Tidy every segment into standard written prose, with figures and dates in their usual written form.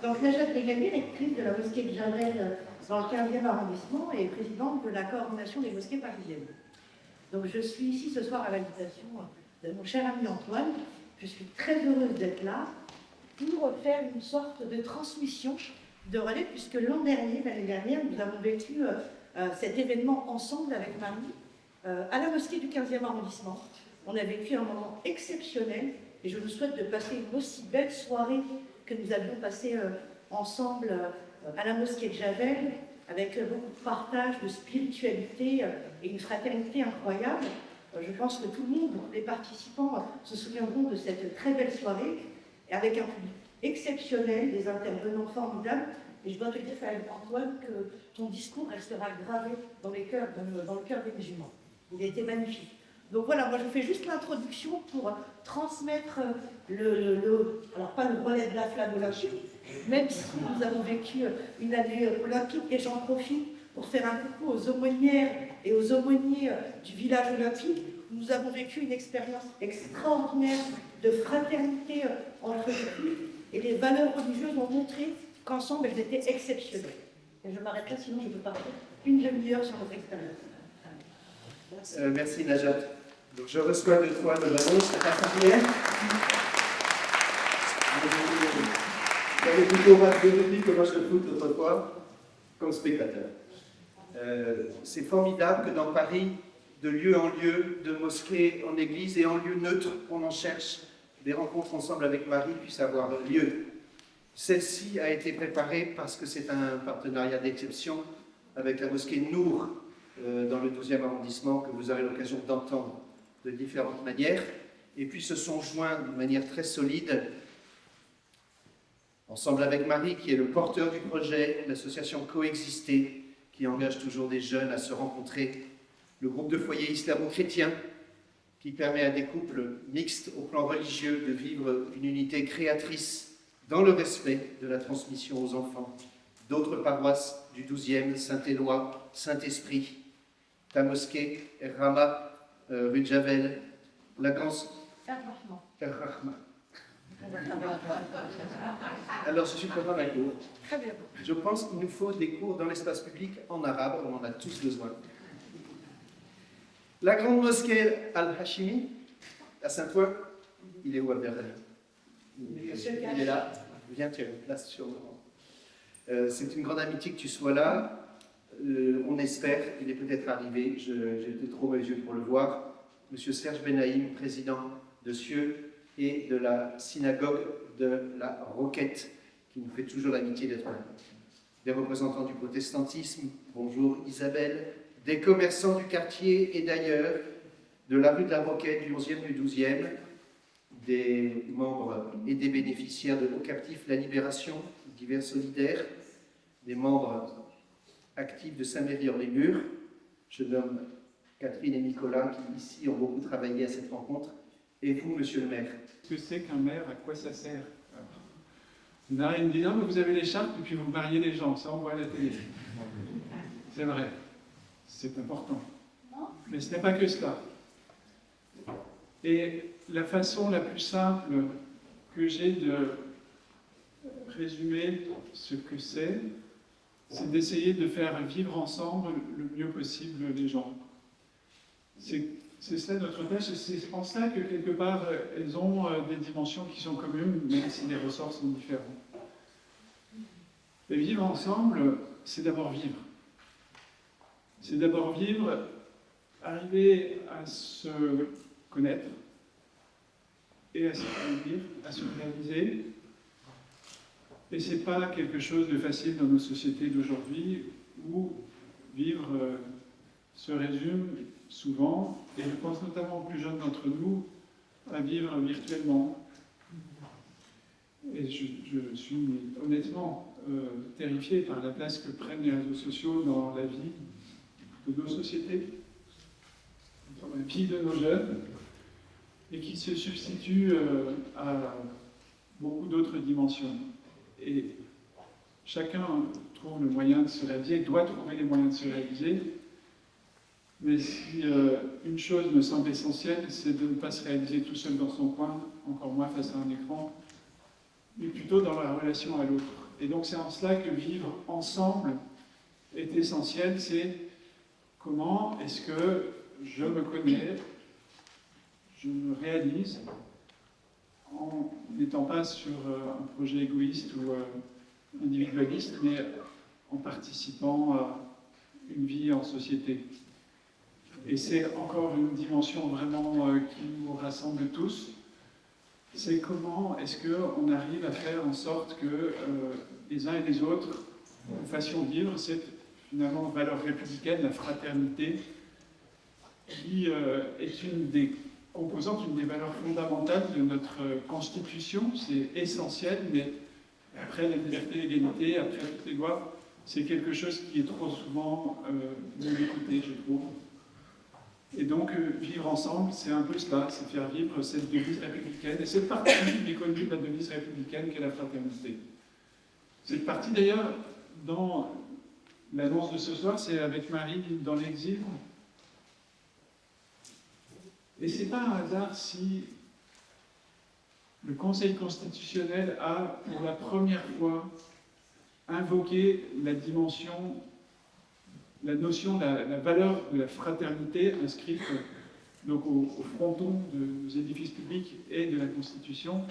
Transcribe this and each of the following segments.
Donc Najat Begami, rectrice de la mosquée de Javel dans le 15e arrondissement et présidente de la coordination des mosquées parisiennes. Donc je suis ici ce soir à l'invitation de mon cher ami Antoine. Je suis très heureuse d'être là pour faire une sorte de transmission de relais, puisque l'année dernière, nous avons vécu cet événement ensemble avec Marie à la mosquée du 15e arrondissement. On a vécu un moment exceptionnel et je nous souhaite de passer une aussi belle soirée que nous avions passée ensemble à la mosquée de Javel, avec beaucoup de partage, de spiritualité et une fraternité incroyable. Je pense que tout le monde, les participants, se souviendront de cette très belle soirée, et avec un public exceptionnel, des intervenants formidables. Et je dois te dire, Antoine, que ton discours restera gravé dans le cœur des musulmans. Il a été magnifique. Donc voilà, moi je fais juste l'introduction pour transmettre alors pas le relais de la flamme olympique, même si nous avons vécu une année olympique, et j'en profite pour faire un coucou aux aumônières et aux aumôniers du village olympique. Nous avons vécu une expérience extraordinaire de fraternité entre les cultes, et les valeurs religieuses ont montré qu'ensemble elles étaient exceptionnelles. Et je m'arrête là, sinon je peux parler une demi-heure sur notre expérience. Merci Najat. Donc je reçois de toi le ballon, c'est ta carrière. J'avais plutôt match de rugby que match de foot autrefois, comme spectateur. C'est formidable que dans Paris, de lieu en lieu, de mosquée en église et en lieu neutre, on en cherche, des rencontres ensemble avec Marie puissent avoir lieu. Celle-ci a été préparée parce que c'est un partenariat d'exception avec la mosquée Nour, dans le 12e arrondissement, que vous aurez l'occasion d'entendre de différentes manières. Et puis se sont joints d'une manière très solide, ensemble avec Marie, qui est le porteur du projet, l'association Coexister, qui engage toujours des jeunes à se rencontrer, le groupe de foyers islamo-chrétiens, qui permet à des couples mixtes au plan religieux de vivre une unité créatrice dans le respect de la transmission aux enfants, d'autres paroisses du 12e, Saint-Éloi, Saint-Esprit, ta mosquée, Rama, rue de Javel, la grande... Rahma. Alors, je suis préparé à la cour. Très bien. Je pense qu'il nous faut des cours dans l'espace public en arabe, on en a tous besoin. La grande mosquée Al-Hashimi, à Saint-Ouen, il est où Abderrahmane? Il est là. Viens, tu as une place sur le... c'est une grande amitié que tu sois là. On espère, il est peut-être arrivé, j'ai été trop aux yeux pour le voir, Monsieur Serge Benaïm, président de Cieux et de la synagogue de la Roquette, qui nous fait toujours l'amitié d'être là. Des représentants du protestantisme, bonjour Isabelle, des commerçants du quartier et d'ailleurs, de la rue de la Roquette, du 11e, du 12e, des membres et des bénéficiaires de Eau Captif La Libération, divers solidaires, des membres actifs de Saint-Méry-hors-les-Murs. Je nomme Catherine et Nicolas qui ici ont beaucoup travaillé à cette rencontre. Et vous, monsieur le maire? Qu'est-ce que c'est qu'un maire? À quoi ça sert? Vous n'avez rien dit, non, mais vous avez l'écharpe et puis vous mariez les gens, ça on voit à la télé. C'est vrai, c'est important. Mais ce n'est pas que cela. Et la façon la plus simple que j'ai de résumer ce que c'est d'essayer de faire vivre ensemble le mieux possible les gens. C'est ça notre tâche, et c'est en ça que quelque part elles ont des dimensions qui sont communes, même si les ressorts sont différents. Mais vivre ensemble, c'est d'abord vivre. C'est d'abord vivre, arriver à se connaître et à se réunir, à se réaliser. Et ce n'est pas quelque chose de facile dans nos sociétés d'aujourd'hui où vivre se résume souvent, et je pense notamment aux plus jeunes d'entre nous, à vivre virtuellement. Et je suis honnêtement terrifié par la place que prennent les réseaux sociaux dans la vie de nos sociétés, dans la vie de nos jeunes, et qui se substituent à beaucoup d'autres dimensions. Et chacun trouve le moyen de se réaliser, doit trouver les moyens de se réaliser. Mais si une chose me semble essentielle, c'est de ne pas se réaliser tout seul dans son coin, encore moins face à un écran, mais plutôt dans la relation à l'autre. Et donc c'est en cela que vivre ensemble est essentiel, c'est comment est-ce que je me connais, je me réalise, en n'étant pas sur un projet égoïste ou individualiste, mais en participant à une vie en société. Et c'est encore une dimension vraiment qui nous rassemble tous. C'est comment est-ce qu'on arrive à faire en sorte que les uns et les autres, nous fassions vivre cette finalement valeur républicaine, la fraternité, qui est une des composantes, une des valeurs fondamentales de notre Constitution. C'est essentiel, mais après la liberté, l'égalité, après toutes les lois, c'est quelque chose qui est trop souvent non écouté, je trouve. Et donc, vivre ensemble, c'est un peu cela, c'est faire vivre cette devise républicaine, et cette partie méconnue de la devise républicaine qu'est la fraternité. Cette partie, d'ailleurs, dans l'annonce de ce soir, c'est avec Marie dans l'exil. Et c'est pas un hasard si le Conseil constitutionnel a, pour la première fois, invoqué la dimension, la notion, la valeur de la fraternité inscrite donc au fronton de nos édifices publics et de la Constitution,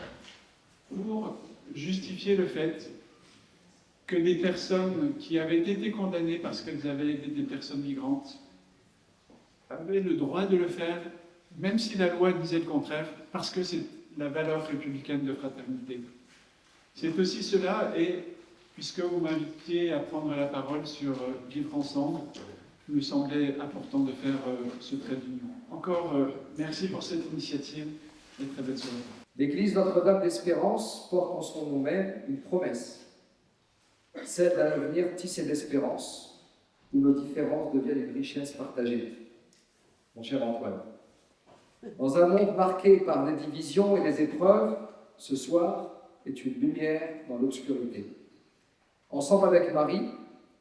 pour justifier le fait que des personnes qui avaient été condamnées parce qu'elles avaient été des personnes migrantes avaient le droit de le faire, même si la loi disait le contraire, parce que c'est la valeur républicaine de fraternité. C'est aussi cela, et puisque vous m'invitiez à prendre la parole sur vivre ensemble, il me semblait important de faire ce trait d'union. Encore merci pour cette initiative et très belle soirée. L'église Notre-Dame d'Espérance porte en son nom même une promesse, celle d'un avenir tissé d'espérance, où nos différences deviennent une richesse partagée. Mon cher Antoine, dans un monde marqué par les divisions et les épreuves, ce soir est une lumière dans l'obscurité. Ensemble avec Marie,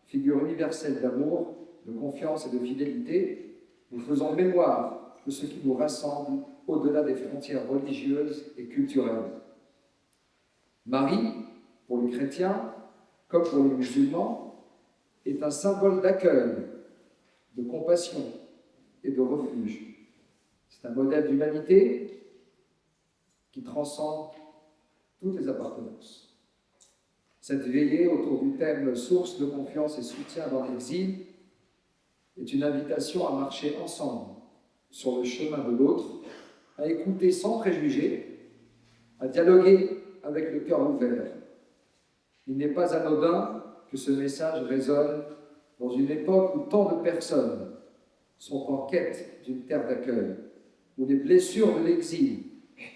figure universelle d'amour, de confiance et de fidélité, nous faisons mémoire de ce qui nous rassemble au-delà des frontières religieuses et culturelles. Marie, pour les chrétiens, comme pour les musulmans, est un symbole d'accueil, de compassion et de refuge. C'est un modèle d'humanité qui transcende toutes les appartenances. Cette veillée autour du thème « Source de confiance et soutien dans l'exil » est une invitation à marcher ensemble sur le chemin de l'autre, à écouter sans préjugés, à dialoguer avec le cœur ouvert. Il n'est pas anodin que ce message résonne dans une époque où tant de personnes sont en quête d'une terre d'accueil, où les blessures de l'exil,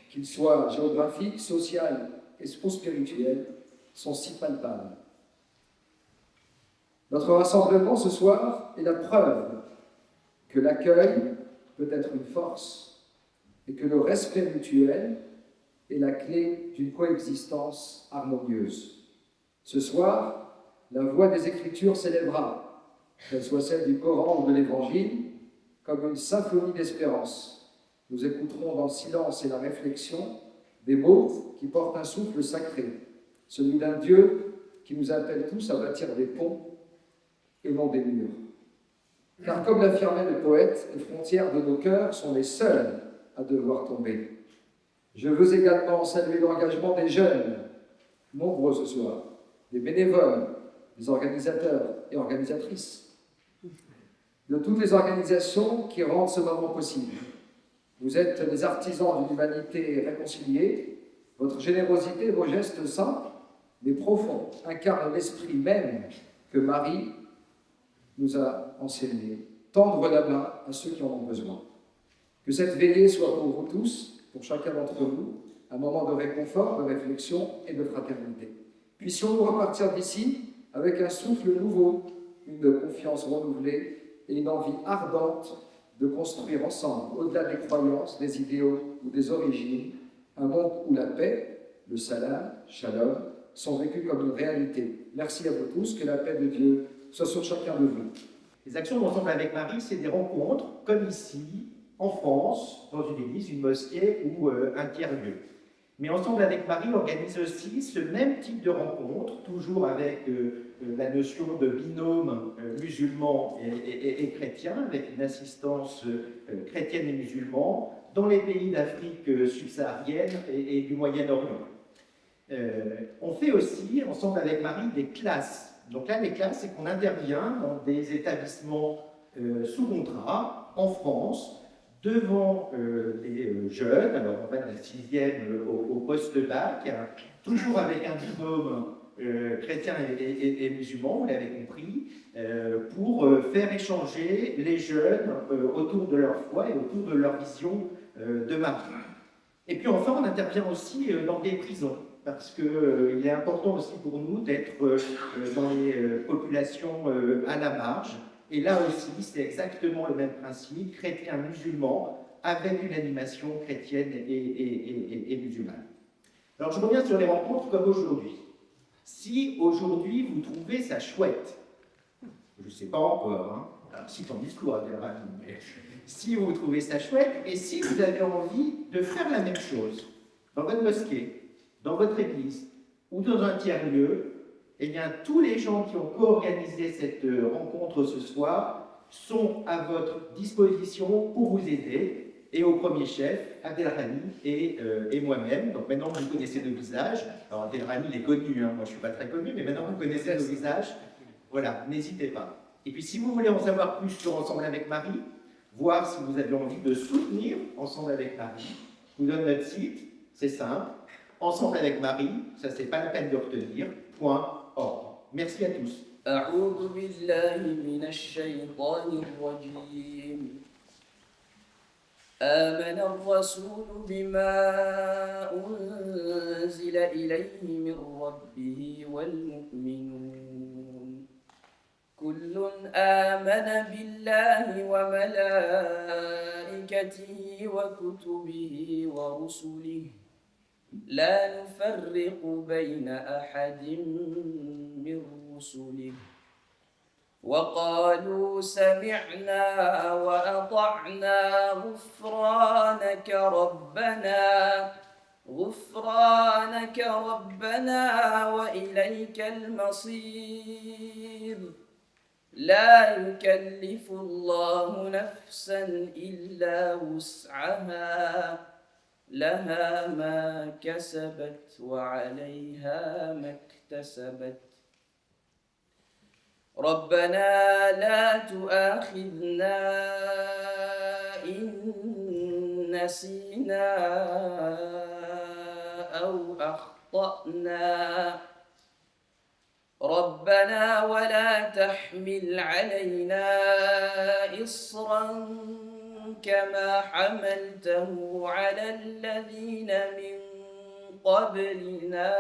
qu'ils soient géographiques, sociales et spirituelles, sont si palpables. Notre rassemblement ce soir est la preuve que l'accueil peut être une force et que le respect mutuel est la clé d'une coexistence harmonieuse. Ce soir, la voix des Écritures s'élèvera, qu'elle soit celle du Coran ou de l'Évangile, comme une symphonie d'espérance. Nous écouterons dans le silence et la réflexion des mots qui portent un souffle sacré, celui d'un Dieu qui nous appelle tous à bâtir des ponts et non des murs. Car comme l'affirmait le poète, les frontières de nos cœurs sont les seules à devoir tomber. Je veux également saluer l'engagement des jeunes, nombreux ce soir, des bénévoles, des organisateurs et organisatrices, de toutes les organisations qui rendent ce moment possible. Vous êtes les artisans d'une humanité réconciliée. Votre générosité, vos gestes simples, mais profonds, incarnent l'esprit même que Marie nous a enseigné. Tendre la main à ceux qui en ont besoin. Que cette veillée soit pour vous tous, pour chacun d'entre nous, un moment de réconfort, de réflexion et de fraternité. Puissions-nous repartir d'ici avec un souffle nouveau, une confiance renouvelée et une envie ardente de construire ensemble, au-delà des croyances, des idéaux ou des origines, un monde où la paix, le salam, shalom, sont vécus comme une réalité. Merci à vous tous, que la paix de Dieu soit sur chacun de vous. Les actions d'Ensemble avec Marie, c'est des rencontres, comme ici, en France, dans une église, une mosquée ou un tiers-lieu. Mais Ensemble avec Marie organise aussi ce même type de rencontre, toujours avec la notion de binôme musulman et chrétien, avec une assistance chrétienne et musulmane dans les pays d'Afrique subsaharienne et du Moyen-Orient. On fait aussi, Ensemble avec Marie, des classes. Donc là, les classes, c'est qu'on intervient dans des établissements sous contrat en France, devant les jeunes, alors on va de la 6e au post-bac, toujours avec un binôme chrétien et musulman, vous l'avez compris, pour faire échanger les jeunes autour de leur foi et autour de leur vision de Marie. Et puis enfin, on intervient aussi dans des prisons, parce qu'il est important aussi pour nous d'être dans les populations à la marge. Et là aussi, c'est exactement le même principe, chrétien-musulman, avec une animation chrétienne et musulmane. Alors je reviens sur les rencontres comme aujourd'hui. Si aujourd'hui vous trouvez ça chouette, je ne sais pas encore, hein, alors si ton discours a bien ravi, mais si vous trouvez ça chouette, et si vous avez envie de faire la même chose dans votre mosquée, dans votre église ou dans un tiers-lieu, eh bien, tous les gens qui ont co-organisé cette rencontre ce soir sont à votre disposition pour vous aider, et au premier chef, Abdelrahmi et moi-même. Donc maintenant, vous connaissez nos visages. Alors, Abdelrahmi, il est connu, hein. Moi je ne suis pas très connu, mais maintenant vous connaissez nos visages. Voilà, n'hésitez pas. Et puis, si vous voulez en savoir plus sur Ensemble avec Marie, voir si vous avez envie de soutenir Ensemble avec Marie, je vous donne notre site, c'est simple, Ensemble avec Marie, ça c'est pas la peine de retenir, .org. Merci à tous. أعوذ بالله من الشيطان الرجيم آمن الرسول بما أنزل إليه من ربه والمؤمنون كل آمن بالله وملائكته وكتبه ورسله لا نفرق بين أحد من رسله وقالوا سمعنا وأطعنا غفرانك ربنا وإليك المصير لا يكلف الله نفسا إلا وسعها لها ما كسبت وعليها ما اكتسبت ربنا لا تؤاخذنا إن نسينا أو أخطأنا ربنا ولا تحمل علينا إصرا كما حملته على الذين من قبلنا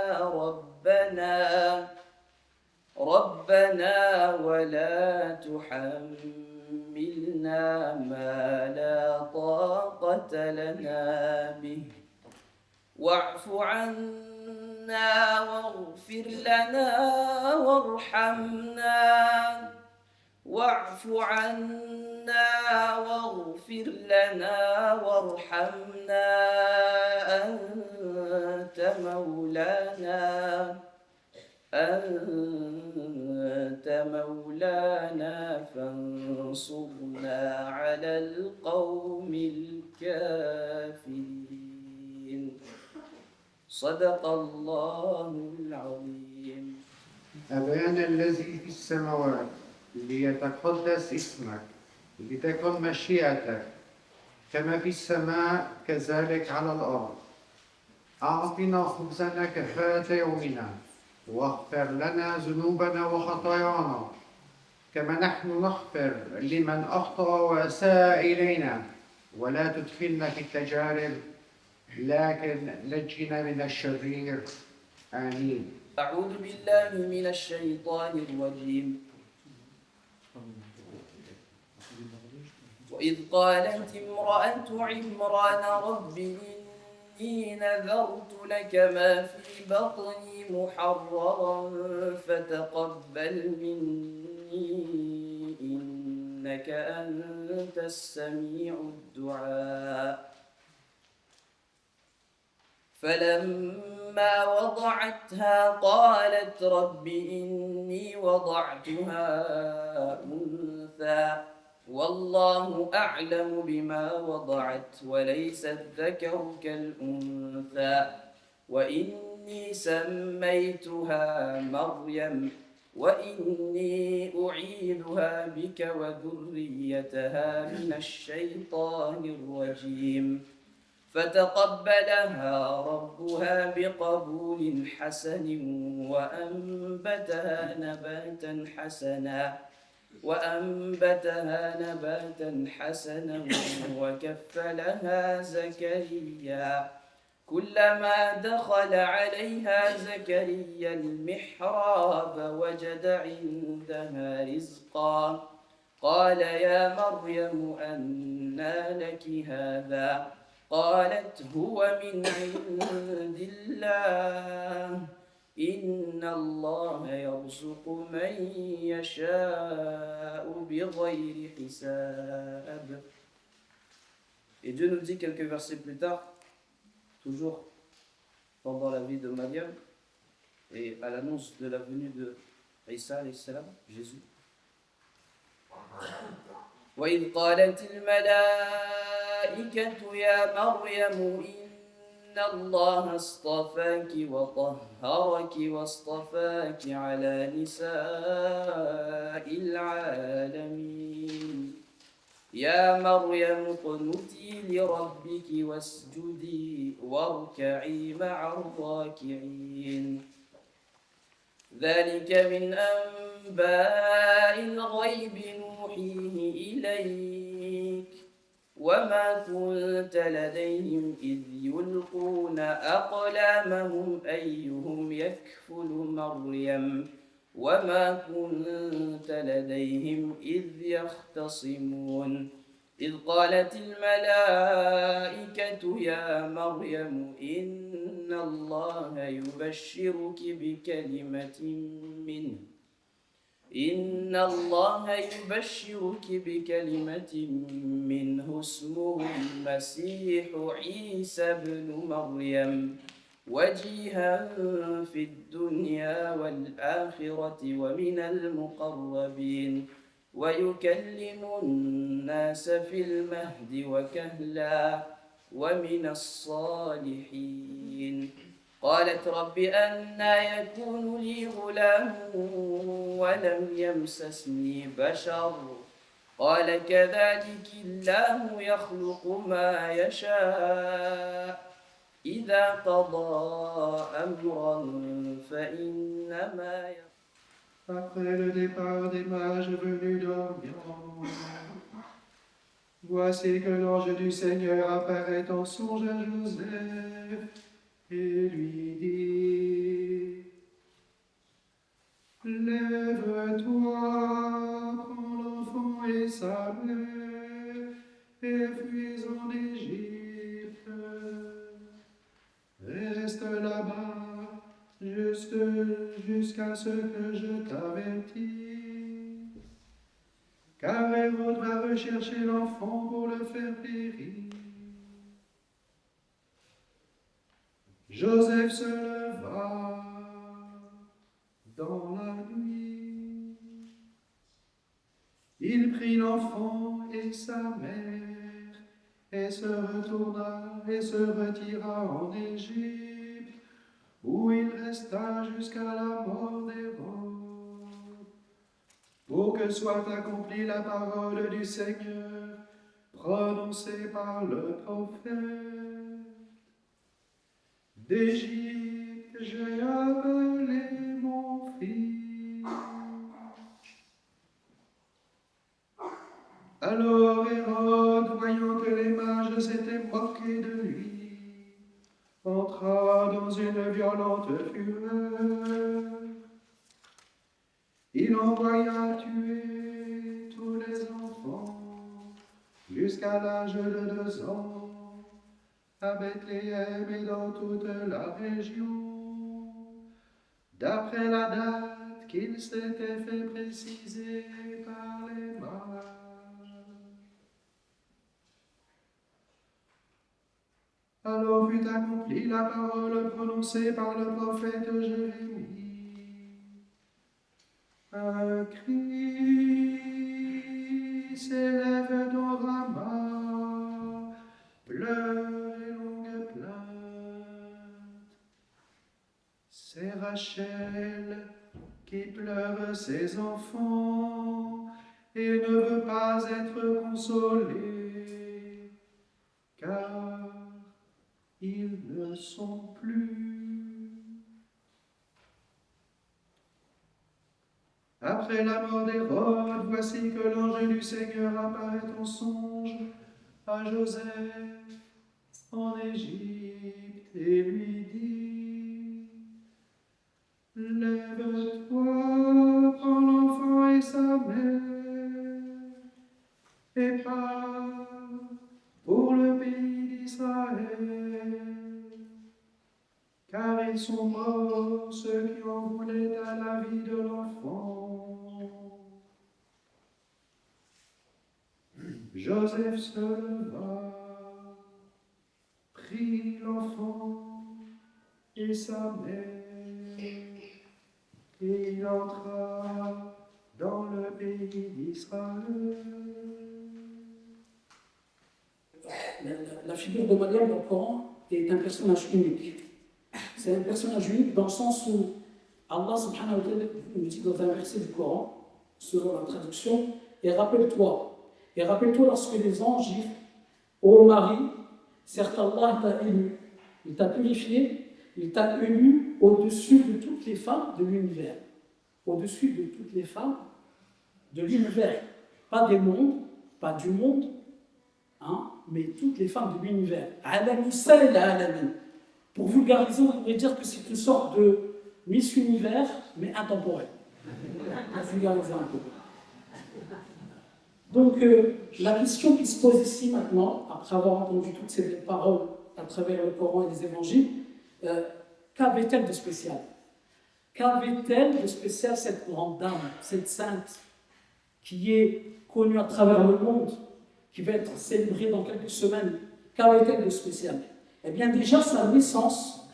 ربنا ولا تحملنا ما لا طاقة لنا به واعف عنا واغفر لنا وارحمنا واعف عنا واغفر لنا وارحمنا أنت مولانا فانصرنا على القوم الكافرين صدق الله العظيم أبانا الذي في السماوات ليتقدس اسمك لتكن مشيئتك كما في السماء كذلك على الأرض أعطنا خبزنا كفاية يومنا واغفر لنا ذنوبنا وخطايانا كما نحن نغفر لمن أخطأ وأساء إلينا ولا تدخلنا في التجارب لكن نجنا من الشرير آمين. أعوذ بالله من الشيطان الرجيم وإذ قالت امرأة عمران رب إني نذرت لك ما في بطني محررا فتقبل مني إنك أنت السميع الدعاء فلما وضعتها قالت رب إني وضعتها أنثى والله أعلم بما وضعت وليس الذكر كالأنثى وإني سميتها مريم وإني أعيذها بك وذريتها من الشيطان الرجيم فتقبلها ربها بقبول حسن وأنبتها نباتا حسنا وكفلها زكريا كلما دخل عليها زكريا المحراب وجد عندها رزقا قال يا مريم أنى لك هذا قالت هو من عند الله إن الله يرزق من يشاء بغير حساب. Et Dieu nous dit quelques versets plus tard, toujours pendant la vie de Maryam et à l'annonce de la venue de Isa alayhi salam, Jésus. وإذ قالت الملائكة يا مريم إن الله اصطفاك وطهرك واصطفاك على نساء العالمين يا مريم اقنتي لربك واسجدي واركعي مع الراكعين ذلك من أنباء الغيب نوحيه إليك وما كنت لديهم إذ يلقون أقلامهم أيهم يكفل مريم وما كنت لديهم إذ يختصمون إذ قالت الملائكة يا مريم إن الله يبشرك بكلمة منه اسمه المسيح عيسى بن مريم وجيها في الدنيا والآخرة ومن المقربين ويكلم الناس في المهد وكهلا ومن الصالحين قالت رب أنى يكون لي غلام ولم يمسسني بشر قال كذلك الله يخلق ما يشاء إذا قضى أمرا فإنما Après le départ des mages venus d'Orient, voici que l'ange du Seigneur apparaît en songe à Joseph et lui dit: Lève-toi, prends l'enfant et sa mère, et fuis en Égypte. Reste là-bas jusqu'à ce que je t'avertis. Car Hérode va rechercher l'enfant pour le faire périr. Joseph se leva dans la nuit. Il prit l'enfant et sa mère et se retourna et se retira en Égypte, où il resta jusqu'à la mort d'Hérode, pour que soit accomplie la parole du Seigneur prononcée par le prophète. D'Égypte j'ai appelé mon fils. Alors Hérode, voyant que les mages s'étaient moqués de lui, entra dans une violente fureur. Il envoya tuer tous les enfants jusqu'à l'âge de 2 ans, à Bethléem et dans toute la région, d'après la date qu'il s'était fait préciser par les mages. Alors fut accomplie la parole prononcée par le prophète Jérémie. Un cri s'élève dans Rama, pleurs et longues plaintes. C'est Rachel qui pleure ses enfants et ne veut pas être consolée, car ils ne sont plus. Après la mort d'Hérode, voici que l'ange du Seigneur apparaît en songe à Joseph en Égypte et lui dit: Lève-toi, prends l'enfant et sa mère, et pars pour le pays d'Israël, car ils sont morts ceux qui en voulaient à la vie de l'enfant. Joseph se leva, prit l'enfant et sa mère, et il entra dans le pays d'Israël. La figure de Mariam dans le Coran est un personnage unique. C'est un personnage unique dans le sens où Allah subhanahu wa ta'ala nous dit dans un verset du Coran, selon la traduction, et rappelle-toi lorsque les anges disent: Ô Marie, certes Allah t'a élu, il t'a purifié, il t'a élu au-dessus de toutes les femmes de l'univers. Au-dessus de toutes les femmes de l'univers. Pas des mondes, pas du monde, hein, mais toutes les femmes de l'univers. Alamissa et la alamin. Pour vulgariser, on pourrait dire que c'est une sorte de Miss Univers, mais intemporelle. Pour vulgariser un peu. Donc, la question qui se pose ici maintenant, après avoir entendu toutes ces belles paroles à travers le Coran et les évangiles, qu'avait-elle de spécial? Qu'avait-elle de spécial cette grande dame, cette sainte, qui est connue à travers le monde, qui va être célébrée dans quelques semaines? Qu'avait-elle de spécial? Eh bien, déjà, sa naissance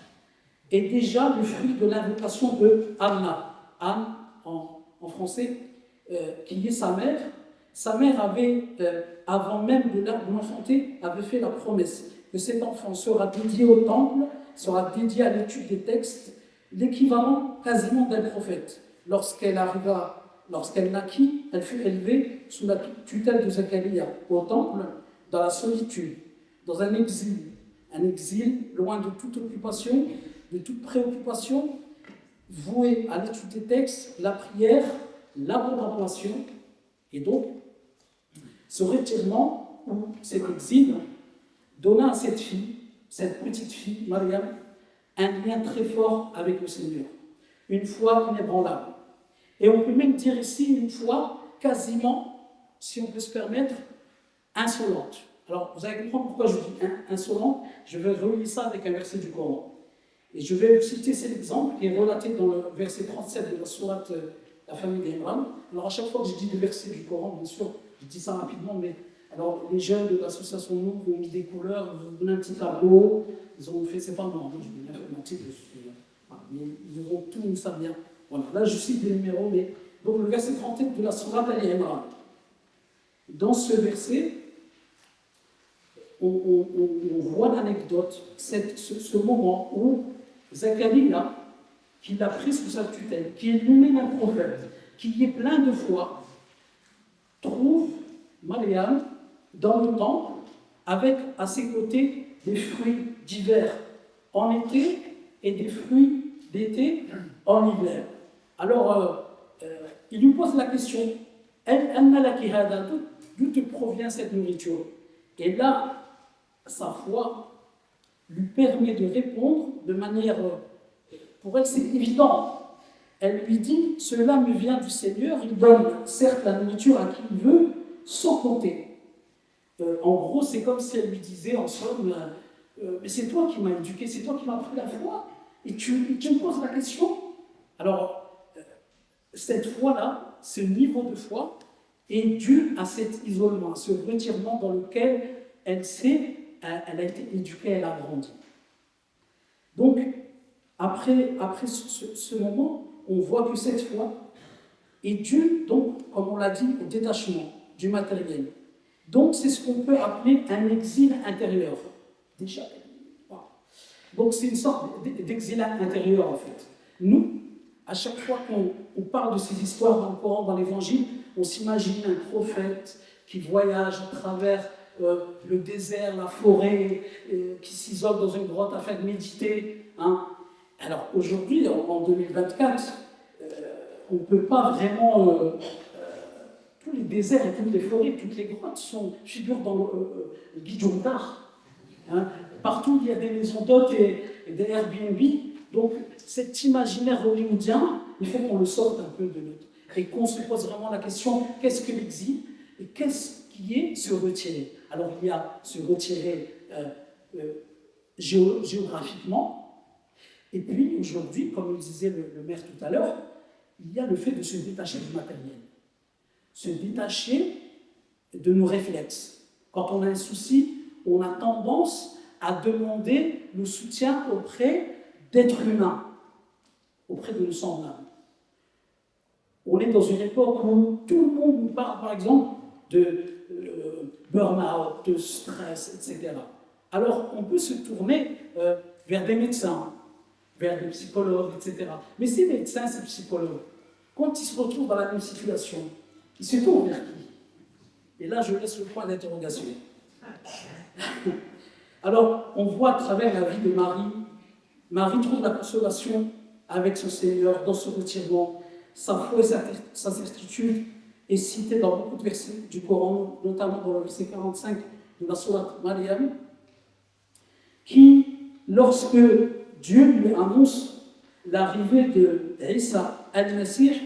est déjà le fruit de l'invocation de Anna. Anne, en français, qui est sa mère. Sa mère avait, avant même de l'enfanter, avait fait la promesse que cet enfant sera dédié au temple, sera dédié à l'étude des textes, l'équivalent quasiment d'un prophète. Lorsqu'elle naquit, elle fut élevée sous la tutelle de Zacharia, au temple, dans la solitude, dans un exil loin de toute occupation, de toute préoccupation, voué à l'étude des textes, la prière, la contemplation, et donc ce retirement ou cet exil donna à cette fille, cette petite fille, Mariam, un lien très fort avec le Seigneur, une foi inébranlable. Et on peut même dire ici une foi quasiment, si on peut se permettre, insolente. Alors, vous allez comprendre pourquoi je dis insolente. Je vais relier ça avec un verset du Coran. Et je vais vous citer cet exemple qui est relaté dans le verset 37 de la sourate La famille d'Imran. Alors, à chaque fois que je dis le verset du Coran, bien sûr, je dis ça rapidement, mais alors les jeunes de l'association Nour ont mis des couleurs, ils ont donné un petit tableau, ils ont fait, c'est pas moi, je vais bien faire mon titre, mais ils auront tout mis ça bien. Voilà, là je cite des numéros, mais donc le verset 37 de la sourate Al-Imran. Dans ce verset, on voit l'anecdote, ce moment où Zacharia, qui l'a pris sous sa tutelle, qui est lui-même un prophète, qui est plein de foi, trouve Mariam dans le temple avec à ses côtés des fruits d'hiver en été et des fruits d'été en hiver. Alors, il lui pose la question: d'où te provient cette nourriture? Et là, sa foi lui permet de répondre de manière, pour elle c'est évident. Elle lui dit: cela me vient du Seigneur, il donne certes la nourriture à qui il veut, sans compter. En gros, c'est comme si elle lui disait en somme: mais c'est toi qui m'as éduqué, c'est toi qui m'as appris la foi, et tu me poses la question. Alors, cette foi-là, ce niveau de foi, est dû à cet isolement, à ce retirement dans lequel elle sait elle a été éduquée, elle a grandi. Donc, après ce moment, on voit que cette foi est due, donc, comme on l'a dit, au détachement du matériel. Donc, c'est ce qu'on peut appeler un exil intérieur. Déjà, voilà. Donc, c'est une sorte d'exil intérieur, en fait. Nous, à chaque fois qu'on parle de ces histoires dans le Coran, dans l'Évangile, on s'imagine un prophète qui voyage à travers le désert, la forêt, qui s'isole dans une grotte afin de méditer. Hein. Alors aujourd'hui, en 2024, on ne peut pas vraiment... tous les déserts et toutes les forêts, toutes les grottes figurent dans le guide d'art. Hein. Partout, il y a des maisons d'hôtes et des Airbnb. Donc, cet imaginaire hollywoodien, il faut qu'on le sorte un peu de notre... Et qu'on se pose vraiment la question, qu'est-ce que l'exil et qu'est-ce qui est se retirer? Alors, il y a se retirer géographiquement, et puis aujourd'hui, comme le disait le maire tout à l'heure, il y a le fait de se détacher du matériel. Se détacher de nos réflexes. Quand on a un souci, on a tendance à demander le soutien auprès d'êtres humains, auprès de nos semblables. On est dans une époque où tout le monde nous parle, par exemple, de burn-out, de stress, etc. Alors, on peut se tourner vers des médecins, vers des psychologues, etc. Mais ces médecins, ces psychologues, quand ils se retrouvent dans la même situation, ils se tournent vers qui? Et là, je laisse le point d'interrogation. Alors, on voit à travers la vie de Marie, Marie trouve la consolation avec son Seigneur dans ce retirement. Sa foi et sa certitude est citée dans beaucoup de versets du Coran, notamment dans le verset 45 de la sourate Maryam, qui, lorsque Dieu lui annonce l'arrivée de Isa al-Masih,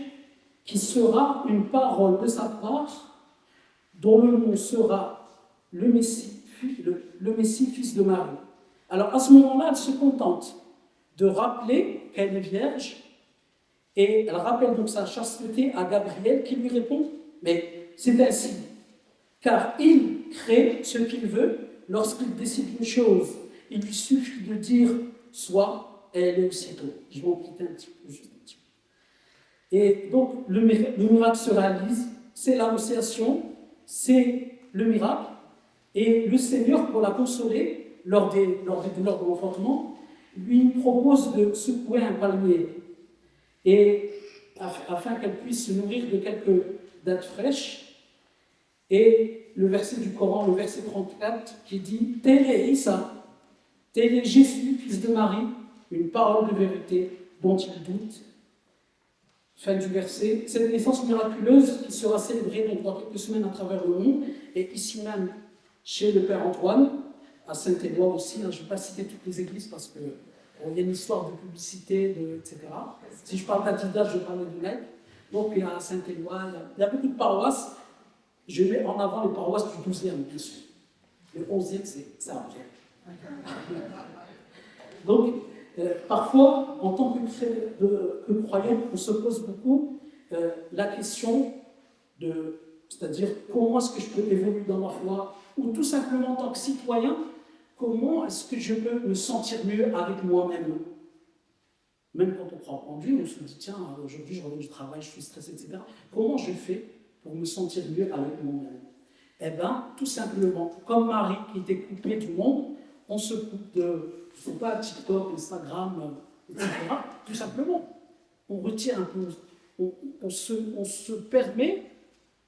qui sera une parole de sa part, dont le nom sera le Messie, fils de Marie. Alors à ce moment-là, elle se contente de rappeler qu'elle est vierge, et elle rappelle donc sa chasteté à Gabriel, qui lui répond, mais c'est ainsi, car il crée ce qu'il veut lorsqu'il décide une chose. Il lui suffit de dire soit, et elle est aussitôt. Je vais en quitter un petit peu, juste un petit peu. Et donc le miracle se réalise, c'est l'annonciation, c'est le miracle, et le Seigneur, pour la consoler lors des douleurs de l'enfantement, lui propose de secouer un palmier, et afin qu'elle puisse se nourrir de quelques dattes fraîches. Et le verset du Coran, le verset 34, qui dit « Tel est Isa, tel est Jésus, fils de Marie, une parole de vérité dont il doute. » Fin du verset. Cette naissance miraculeuse qui sera célébrée donc, dans quelques semaines à travers le monde, et ici même chez le Père Antoine, à Saint-Éloi aussi. Je ne vais pas citer toutes les églises parce que il y a une histoire de publicité, etc. Si je parle d'Adidas, je parle de Nike. Donc il y a Saint-Éloi, il y a beaucoup de paroisses. Je mets en avant les paroisses du 12e, bien sûr. Le 11e, c'est ça après. Donc, parfois, en tant que croyant, on se pose beaucoup la question de, c'est-à-dire, comment est-ce que je peux évoluer dans ma foi, ou tout simplement en tant que citoyen, comment est-ce que je peux me sentir mieux avec moi-même? Même quand on croit en Dieu, on se dit, tiens, aujourd'hui je reviens du travail, je suis stressé, etc. Comment je fais pour me sentir mieux avec moi-même? Eh bien, tout simplement, comme Marie qui était coupée du monde, on se coupe de, je ne sais pas, TikTok, Instagram, etc. Tout simplement, on retire un peu, on se permet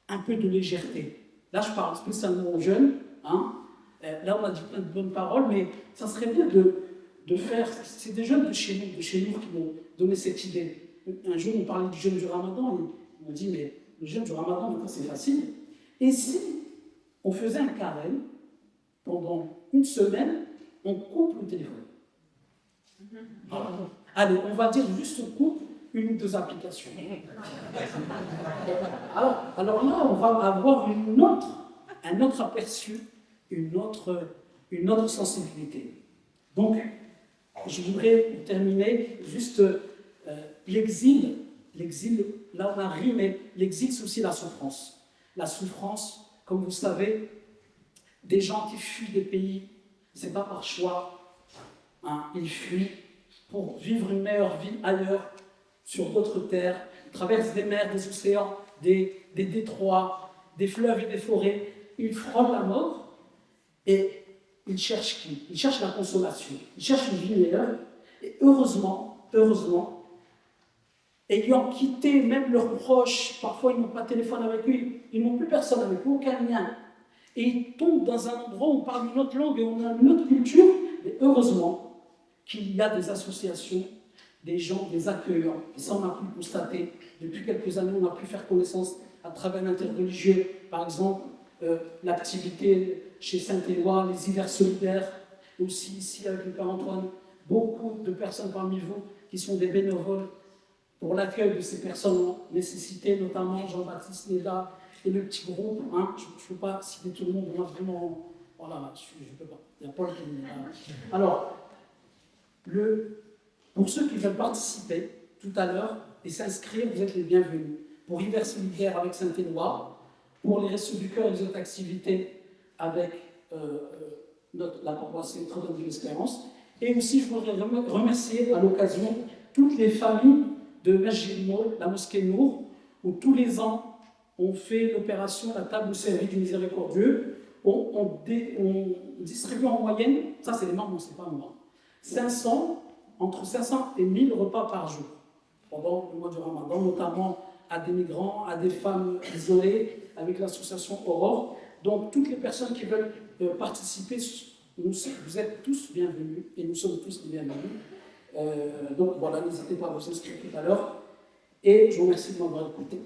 un peu de légèreté. Là, je parle spécialement aux jeunes, hein. Là, on a dit plein de bonnes paroles, mais ça serait bien de faire... C'est des jeunes de chez nous qui m'ont donné cette idée. Un jour, on parlait du jeûne du Ramadan, et ils m'ont dit, mais le jeûne du Ramadan, maintenant, c'est facile. Et si on faisait un carême, pendant une semaine, on coupe le téléphone. Allez, on va dire juste on coupe une ou deux applications. Alors là, on va avoir un autre aperçu, une autre sensibilité. Donc, je voudrais terminer juste l'exil, là on a ri, mais l'exil c'est aussi la souffrance. La souffrance, comme vous savez, des gens qui fuient des pays c'est pas par choix. Hein. Ils fuient pour vivre une meilleure vie ailleurs, sur d'autres terres. Ils traversent des mers, des océans, des détroits, des fleuves et des forêts. Ils frôlent la mort et ils cherchent qui? Ils cherchent la consolation. Ils cherchent une vie meilleure. Et heureusement, ayant quitté même leurs proches, parfois ils n'ont pas de téléphone avec eux, ils n'ont plus personne avec eux, aucun lien. Et ils tombent dans un endroit où on parle une autre langue et on a une autre culture. Et heureusement qu'il y a des associations, des gens, des accueillants. Et ça, on a pu le constater. Depuis quelques années, on a pu faire connaissance à travers l'interreligieux. Par exemple, l'activité chez Saint-Éloi, les hivers solidaires, aussi ici avec le Père Antoine, beaucoup de personnes parmi vous qui sont des bénévoles pour l'accueil de ces personnes en nécessité, notamment Jean-Baptiste Néda et le petit groupe. Hein, je ne peux pas citer tout le monde, on a vraiment... Voilà, je ne peux pas. Il y a Paul qui est là. Alors, pour ceux qui veulent participer tout à l'heure et s'inscrire, vous êtes les bienvenus. Pour Hiver solidaire avec Saint-Éloi, pour les Restos du Cœur et les autres activités avec la paroisse Notre-Dame de l'Espérance. Et aussi, je voudrais remercier à l'occasion toutes les familles de Masjid Nour, la mosquée Nour, où tous les ans, on fait l'opération La table au service du miséricordieux. On distribue en moyenne, ça c'est les membres, c'est pas moi, entre 500 et 1000 repas par jour, pendant le mois du Ramadan, notamment à des migrants, à des femmes isolées, avec l'association Aurore. Donc toutes les personnes qui veulent participer, vous êtes tous bienvenus, et nous sommes tous les bienvenus. Donc voilà, n'hésitez pas à vous inscrire tout à l'heure, et je vous remercie de m'avoir écouté.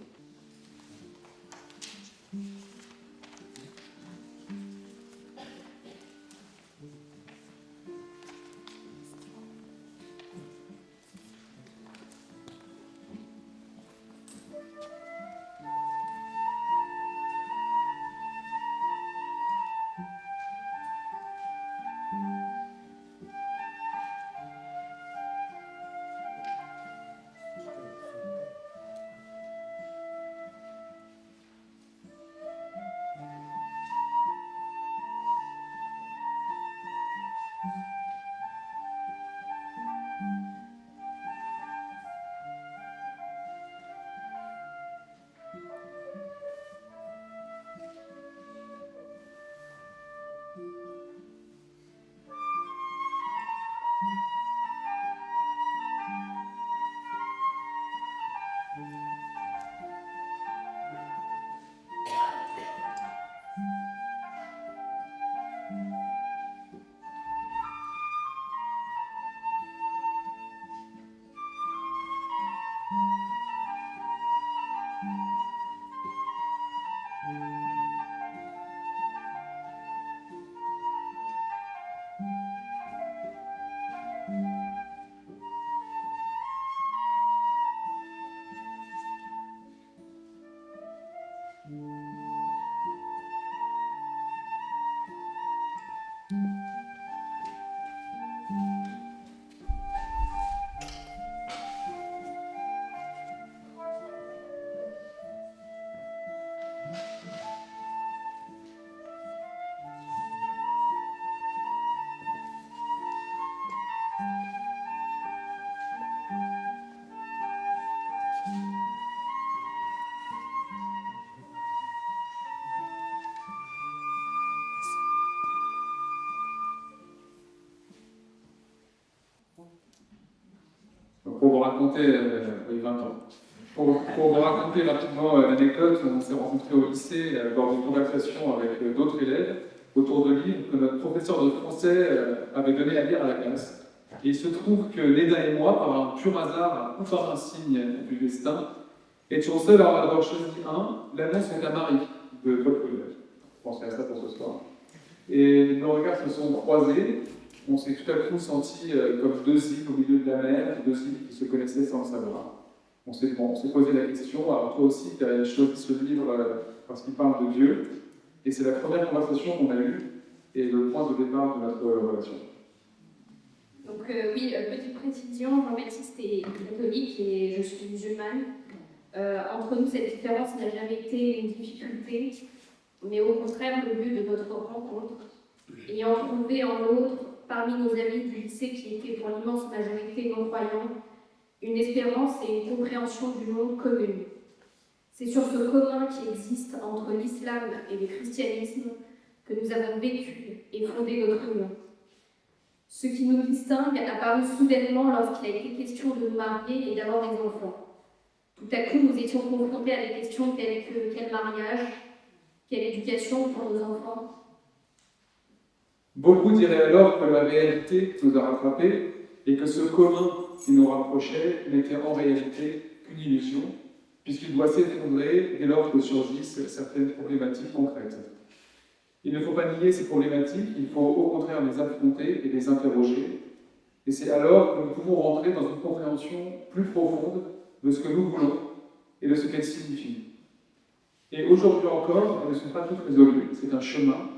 Pour vous raconter, oui, 20 ans. Pour vous raconter rapidement l'anecdote, on s'est rencontrés au lycée lors d'une conversation avec d'autres élèves autour de livres que notre professeur de français avait donné à lire à la classe. Et il se trouve que Léda et moi, par un pur hasard, ou par un signe du destin, étions seuls à avoir choisi l'annonce est à Marie de Paul Collège. Je pensais à ça pour ce soir. Et nos regards se sont croisés. On s'est tout à coup sentis comme deux îles au milieu de la mer, deux îles qui se connaissaient sans le savoir. On s'est posé la question, alors toi aussi, tu as choisi ce livre parce qu'il parle de Dieu, et c'est la première conversation qu'on a eue, et le point de départ de notre relation. Donc oui, petite précision, Jean-Baptiste est catholique et je suis musulmane. Entre nous, cette différence n'a jamais été une difficulté, mais au contraire le lieu de notre rencontre. ayant trouvé en l'autre, parmi nos amis du lycée qui étaient pour l'immense majorité non-croyants, une espérance et une compréhension du monde commune. C'est sur ce commun qui existe entre l'islam et le christianisme que nous avons vécu et fondé notre union. Ce qui nous distingue a paru soudainement lorsqu'il a été question de nous marier et d'avoir des enfants. Tout à coup, nous étions confrontés à des questions telles que quel mariage, quelle éducation pour nos enfants. Beaucoup diraient alors que la réalité nous a rattrapés et que ce commun qui nous rapprochait n'était en réalité qu'une illusion, puisqu'il doit s'effondrer dès lors que surgissent certaines problématiques concrètes. Il ne faut pas nier ces problématiques, il faut au contraire les affronter et les interroger, et c'est alors que nous pouvons rentrer dans une compréhension plus profonde de ce que nous voulons et de ce qu'elles signifient. Et aujourd'hui encore, elles ne sont pas toutes résolues, c'est un chemin,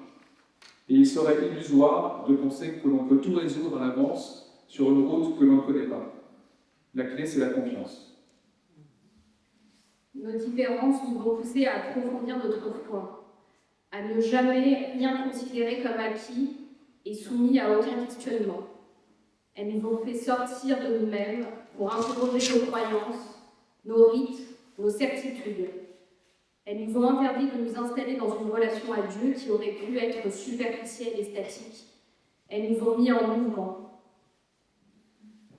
et il serait illusoire de penser que l'on peut tout résoudre à l'avance sur une route que l'on ne connaît pas. La clé, c'est la confiance. Nos différences nous vont pousser à approfondir notre foi, à ne jamais rien considérer comme acquis et soumis à aucun questionnement. Elles nous ont fait sortir de nous-mêmes pour interroger nos croyances, nos rites, nos certitudes. Elles nous ont interdit de nous installer dans une relation à Dieu qui aurait pu être superficielle et statique. Elles nous ont mis en mouvement.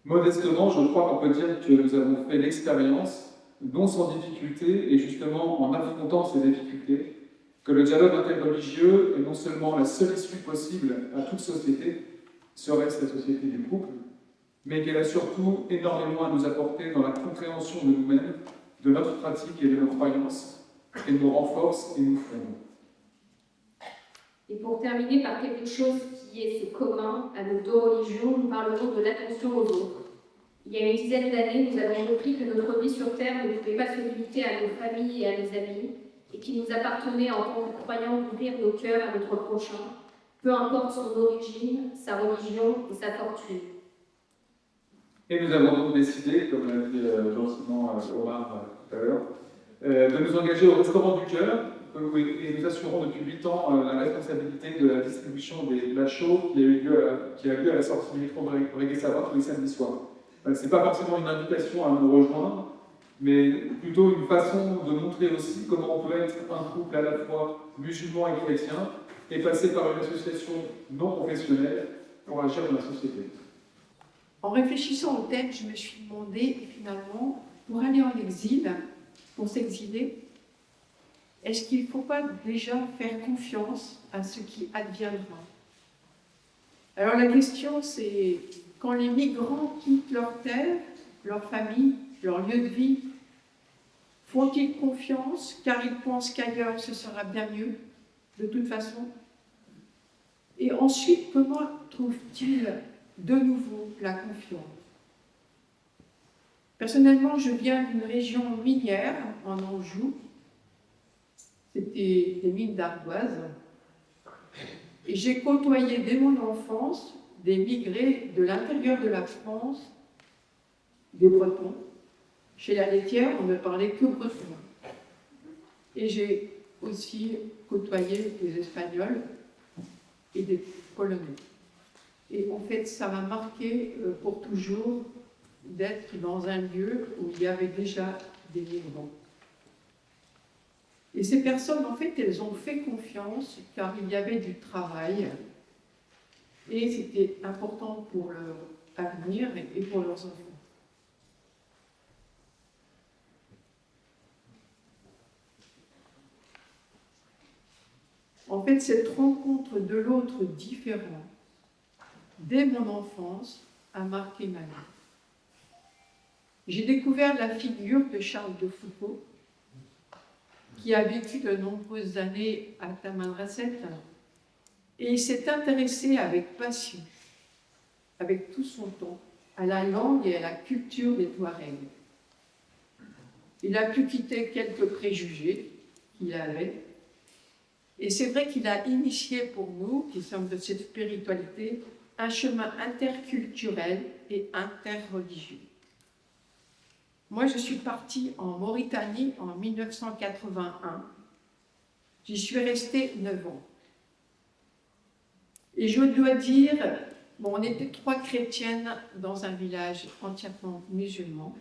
Modestement, je crois qu'on peut dire que nous avons fait l'expérience, non sans difficulté, et justement en affrontant ces difficultés, que le dialogue interreligieux est non seulement la seule issue possible à toute société, serait-ce la société du couple, mais qu'elle a surtout énormément à nous apporter dans la compréhension de nous-mêmes, de notre pratique et de nos croyances. Elle nous renforce et nous fonde. Et pour terminer par quelque chose qui est ce commun à nos deux religions, nous parlerons de l'attention aux autres. Il y a une dizaine d'années, nous avons compris que notre vie sur Terre ne pouvait pas se limiter à nos familles et à nos amis, et qu'il nous appartenait en tant que croyants d'ouvrir nos cœurs à notre prochain, peu importe son origine, sa religion et sa fortune. Et nous avons donc décidé, comme l'a dit gentiment Omar tout à l'heure, de nous engager au Restaurant du Cœur, et nous assurons depuis 8 ans la responsabilité de la distribution des plats chauds qui a lieu à la sortie du métro Reggae Savoie tous les samedis soirs. Ce n'est pas forcément une invitation à nous rejoindre, mais plutôt une façon de montrer aussi comment on peut être un couple à la fois musulman et chrétien, et passer par une association non professionnelle pour agir dans la société. En réfléchissant au thème, je me suis demandé, finalement, pour aller en exil, pour s'exiler, est-ce qu'il ne faut pas déjà faire confiance à ce qui adviendra? Alors la question, c'est quand les migrants quittent leur terre, leur famille, leur lieu de vie, font-ils confiance car ils pensent qu'ailleurs ce sera bien mieux, de toute façon? Et ensuite, comment trouvent-ils de nouveau la confiance? Personnellement, je viens d'une région minière, en Anjou. C'était des mines d'ardoise. Et j'ai côtoyé dès mon enfance des migrés de l'intérieur de la France, des Bretons. Chez la laitière, on ne parlait que breton. Et j'ai aussi côtoyé des Espagnols et des Polonais. Et en fait, ça m'a marqué pour toujours d'être dans un lieu où il y avait déjà des migrants. Et ces personnes, en fait, elles ont fait confiance car il y avait du travail et c'était important pour leur avenir et pour leurs enfants. En fait, cette rencontre de l'autre différent, dès mon enfance, a marqué ma vie. J'ai découvert la figure de Charles de Foucault, qui a vécu de nombreuses années à Tamanrasset, et il s'est intéressé avec passion, avec tout son temps, à la langue et à la culture des Touaregs. Il a pu quitter quelques préjugés qu'il avait, et c'est vrai qu'il a initié pour nous, qui sommes de cette spiritualité, un chemin interculturel et interreligieux. Moi, je suis partie en Mauritanie en 1981. J'y suis restée 9 ans. Et je dois dire, bon, on était 3 chrétiennes dans un village entièrement musulman.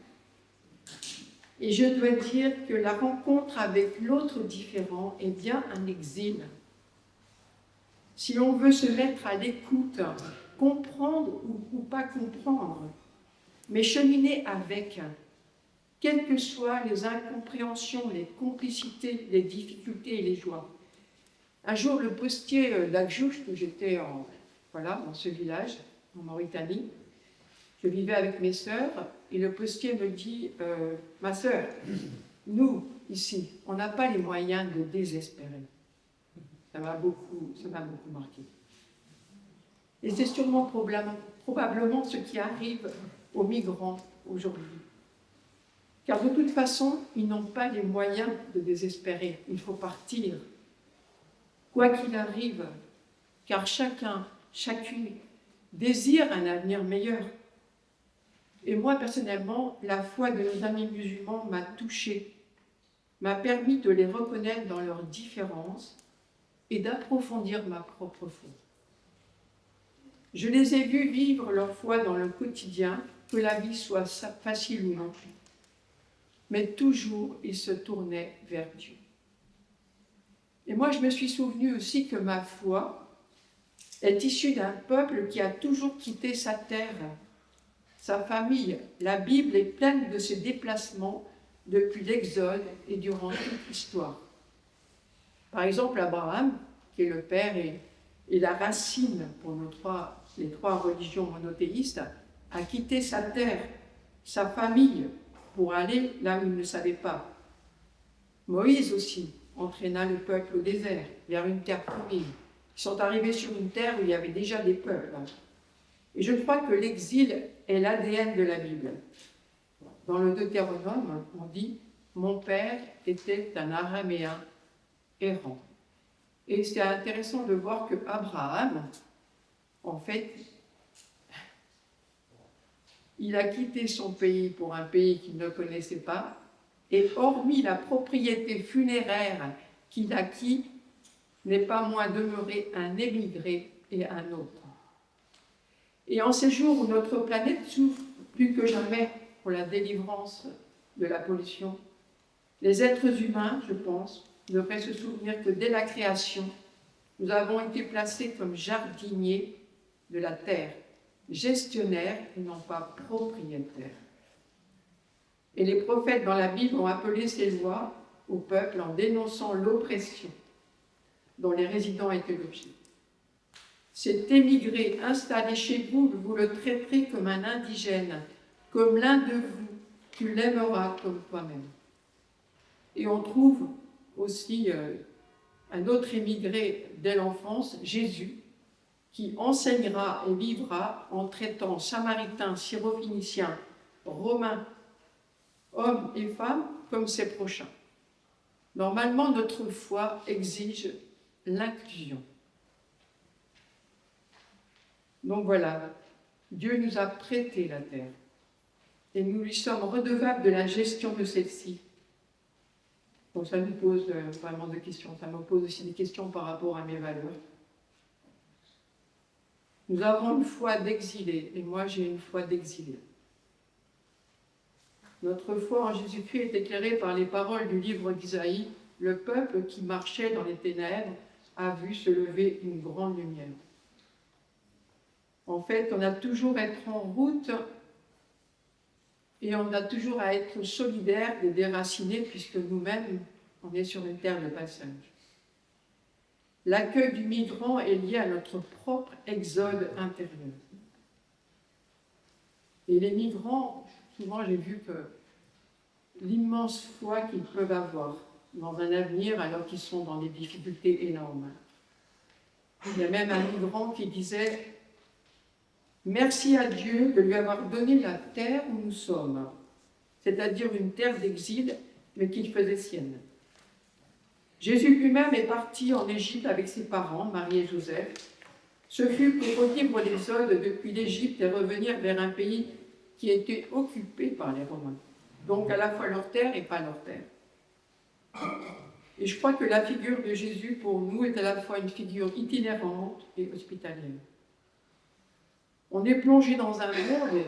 Et je dois dire que la rencontre avec l'autre différent est bien un exil. Si l'on veut se mettre à l'écoute, comprendre ou pas comprendre, mais cheminer avec, quelles que soient les incompréhensions, les complicités, les difficultés et les joies. Un jour, le postier d'Akjouch, où j'étais dans ce village, en Mauritanie, je vivais avec mes sœurs, et le postier me dit « Ma sœur, nous, ici, on n'a pas les moyens de désespérer. » Ça m'a beaucoup marqué. Et c'est sûrement probablement ce qui arrive aux migrants aujourd'hui. Car de toute façon, ils n'ont pas les moyens de désespérer. Il faut partir. Quoi qu'il arrive, car chacun, chacune désire un avenir meilleur. Et moi, personnellement, la foi de nos amis musulmans m'a touchée, m'a permis de les reconnaître dans leurs différences et d'approfondir ma propre foi. Je les ai vus vivre leur foi dans le quotidien, que la vie soit facile ou non. Mais toujours, ils se tournaient vers Dieu. Et moi, je me suis souvenu aussi que ma foi est issue d'un peuple qui a toujours quitté sa terre, sa famille. La Bible est pleine de ces déplacements depuis l'Exode et durant toute l'histoire. Par exemple, Abraham, qui est le père et la racine pour les 3 religions monothéistes, a quitté sa terre, sa famille, pour aller là où il ne savait pas. Moïse aussi entraîna le peuple au désert, vers une terre promise. Ils sont arrivés sur une terre où il y avait déjà des peuples. Et je crois que l'exil est l'ADN de la Bible. Dans le Deutéronome, on dit « Mon père était un araméen errant ». Et c'est intéressant de voir que Abraham, en fait, il a quitté son pays pour un pays qu'il ne connaissait pas, et hormis la propriété funéraire qu'il acquit, n'est pas moins demeuré un émigré et un autre. Et en ces jours où notre planète souffre plus que jamais pour la délivrance de la pollution, les êtres humains, je pense, devraient se souvenir que dès la création, nous avons été placés comme jardiniers de la terre, gestionnaires et non pas propriétaires. Et les prophètes dans la Bible ont appelé ces lois au peuple en dénonçant l'oppression dont les résidents étaient l'objet. Cet émigré installé chez vous, vous le traiterez comme un indigène, comme l'un de vous, tu l'aimeras comme toi-même. Et on trouve aussi un autre émigré dès l'enfance, Jésus, qui enseignera et vivra en traitant Samaritains, Syrophéniciens, Romains, hommes et femmes comme ses prochains. Normalement, notre foi exige l'inclusion. Donc voilà, Dieu nous a prêté la terre et nous lui sommes redevables de la gestion de celle-ci. Donc ça nous pose vraiment des questions, ça me pose aussi des questions par rapport à mes valeurs. Nous avons une foi d'exilés, et moi j'ai une foi d'exilés. Notre foi en Jésus-Christ est éclairée par les paroles du livre d'Isaïe. Le peuple qui marchait dans les ténèbres a vu se lever une grande lumière. En fait, on a toujours à être en route et on a toujours à être solidaire et déraciné puisque nous-mêmes, on est sur une terre de passage. L'accueil du migrant est lié à notre propre exode intérieur. Et les migrants, souvent j'ai vu que l'immense foi qu'ils peuvent avoir dans un avenir alors qu'ils sont dans des difficultés énormes. Il y a même un migrant qui disait « Merci à Dieu de lui avoir donné la terre où nous sommes, c'est-à-dire une terre d'exil, mais qu'il faisait sienne. » Jésus lui-même est parti en Égypte avec ses parents, Marie et Joseph. Ce fut pour revivre l'exode depuis l'Égypte et revenir vers un pays qui était occupé par les Romains. Donc à la fois leur terre et pas leur terre. Et je crois que la figure de Jésus, pour nous, est à la fois une figure itinérante et hospitalière. On est plongé dans un monde,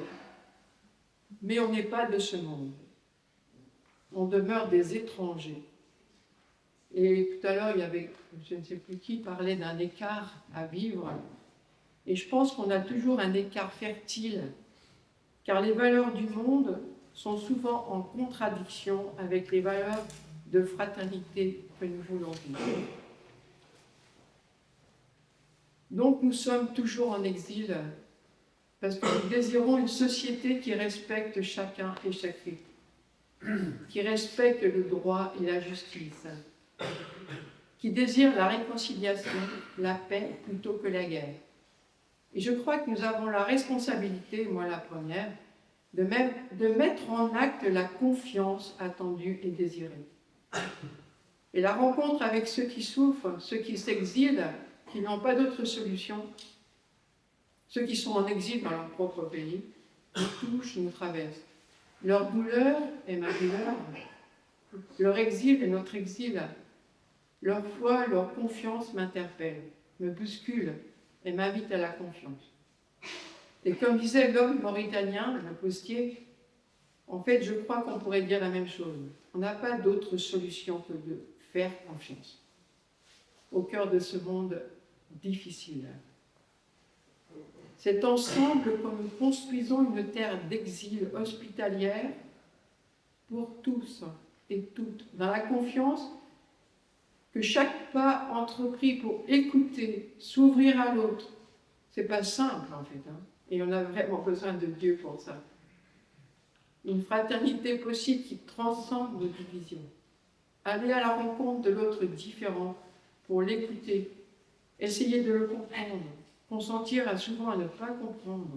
mais on n'est pas de ce monde. On demeure des étrangers. Et tout à l'heure, il y avait, je ne sais plus qui, parlait d'un écart à vivre. Et je pense qu'on a toujours un écart fertile, car les valeurs du monde sont souvent en contradiction avec les valeurs de fraternité que nous voulons vivre. Donc nous sommes toujours en exil, parce que nous désirons une société qui respecte chacun et chacune, qui respecte le droit et la justice, qui désire la réconciliation, la paix plutôt que la guerre. Et je crois que nous avons la responsabilité, moi la première, de mettre en acte la confiance attendue et désirée. Et la rencontre avec ceux qui souffrent, ceux qui s'exilent, qui n'ont pas d'autre solution, ceux qui sont en exil dans leur propre pays, nous touchent, nous traversent. Leur douleur est ma douleur, leur exil est notre exil, leur foi, leur confiance m'interpellent, me bousculent et m'invitent à la confiance. Et comme disait l'homme mauritanien, le postier, en fait, je crois qu'on pourrait dire la même chose. On n'a pas d'autre solution que de faire confiance au cœur de ce monde difficile. C'est ensemble que nous construisons une terre d'exil hospitalière pour tous et toutes, dans la confiance que chaque pas entrepris pour écouter, s'ouvrir à l'autre, c'est pas simple en fait, hein, et on a vraiment besoin de Dieu pour ça. Une fraternité possible qui transcende nos divisions. Aller à la rencontre de l'autre différent pour l'écouter, essayer de le comprendre, consentir souvent à ne pas comprendre.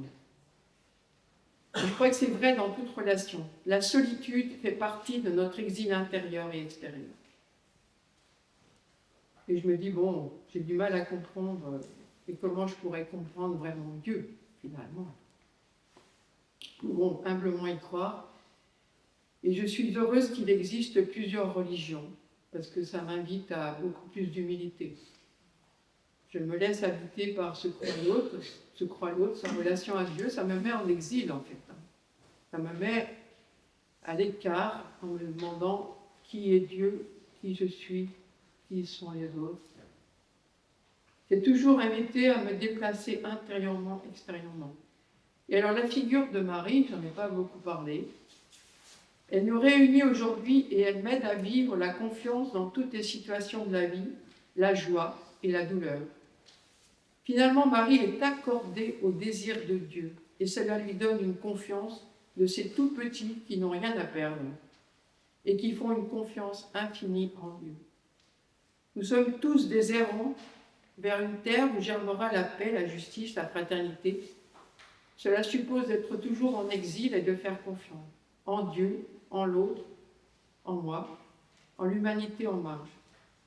Je crois que c'est vrai dans toute relation. La solitude fait partie de notre exil intérieur et extérieur. Et je me dis, bon, j'ai du mal à comprendre, et comment je pourrais comprendre vraiment Dieu, finalement. Pouvons humblement y croire. Et je suis heureuse qu'il existe plusieurs religions, parce que ça m'invite à beaucoup plus d'humilité. Je me laisse habiter par ce croit l'autre, sa relation à Dieu, ça me met en exil en fait. Ça me met à l'écart en me demandant qui est Dieu, qui je suis, qui sont les autres. C'est toujours invité à me déplacer intérieurement, extérieurement. Et alors la figure de Marie, j'en ai pas beaucoup parlé, elle nous réunit aujourd'hui et elle m'aide à vivre la confiance dans toutes les situations de la vie, la joie et la douleur. Finalement, Marie est accordée au désir de Dieu et cela lui donne une confiance de ces tout petits qui n'ont rien à perdre et qui font une confiance infinie en Dieu. Nous sommes tous des errants vers une terre où germera la paix, la justice, la fraternité. Cela suppose d'être toujours en exil et de faire confiance en Dieu, en l'autre, en moi, en l'humanité en marche.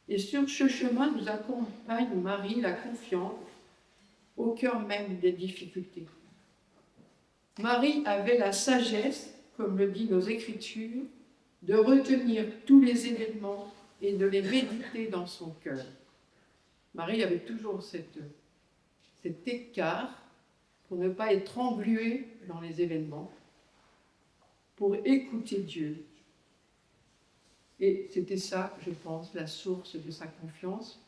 Et sur ce chemin nous accompagne Marie, la confiante, au cœur même des difficultés. Marie avait la sagesse, comme le dit nos Écritures, de retenir tous les événements et de les méditer dans son cœur. Marie avait toujours cet écart pour ne pas être engluée dans les événements, pour écouter Dieu. Et c'était ça, je pense, la source de sa confiance,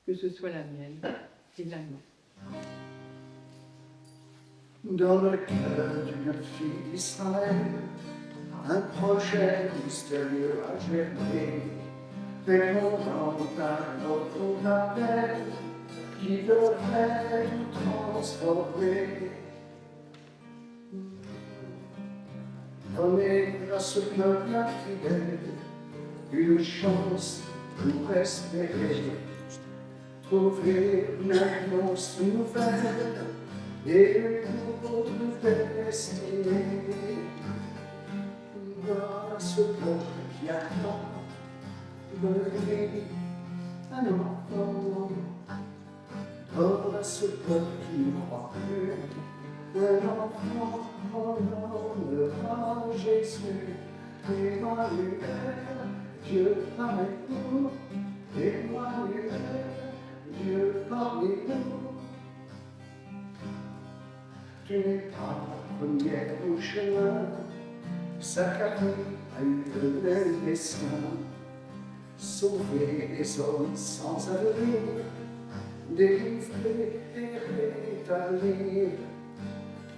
que ce soit la mienne et la nôtre. Dans le cœur d'une fille d'Israël, un projet mystérieux a germé, répondant à notre appel, qui devrait nous transformer. Donner à ce peuple infidèle une chance pour espérer, trouver une annonce nouvelle et une autre destinée. Dans ce peuple qui attend donner un enfant, dans ce peuple qui ne croit plus, un enfant on nommera Jésus, Emmanuel, Dieu avec nous, Emmanuel, Dieu parmi nous. Tu n'es pas la première au chemin, Zacharie a eu le même destin, sauver les hommes sans avenir, délivrer et rétablir.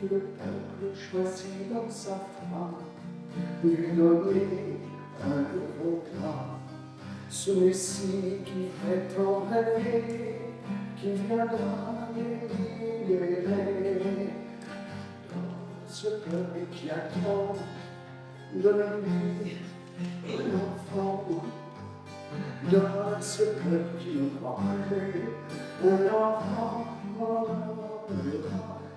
Le peuple choisit dans sa foi, lui donner un nouveau plan. Ce Messie qui fait tant rêver, qui viendra les libérer. Dans ce peuple qui attend, donne-lui un enfant. Dans ce peuple qui ne croit plus, un enfant.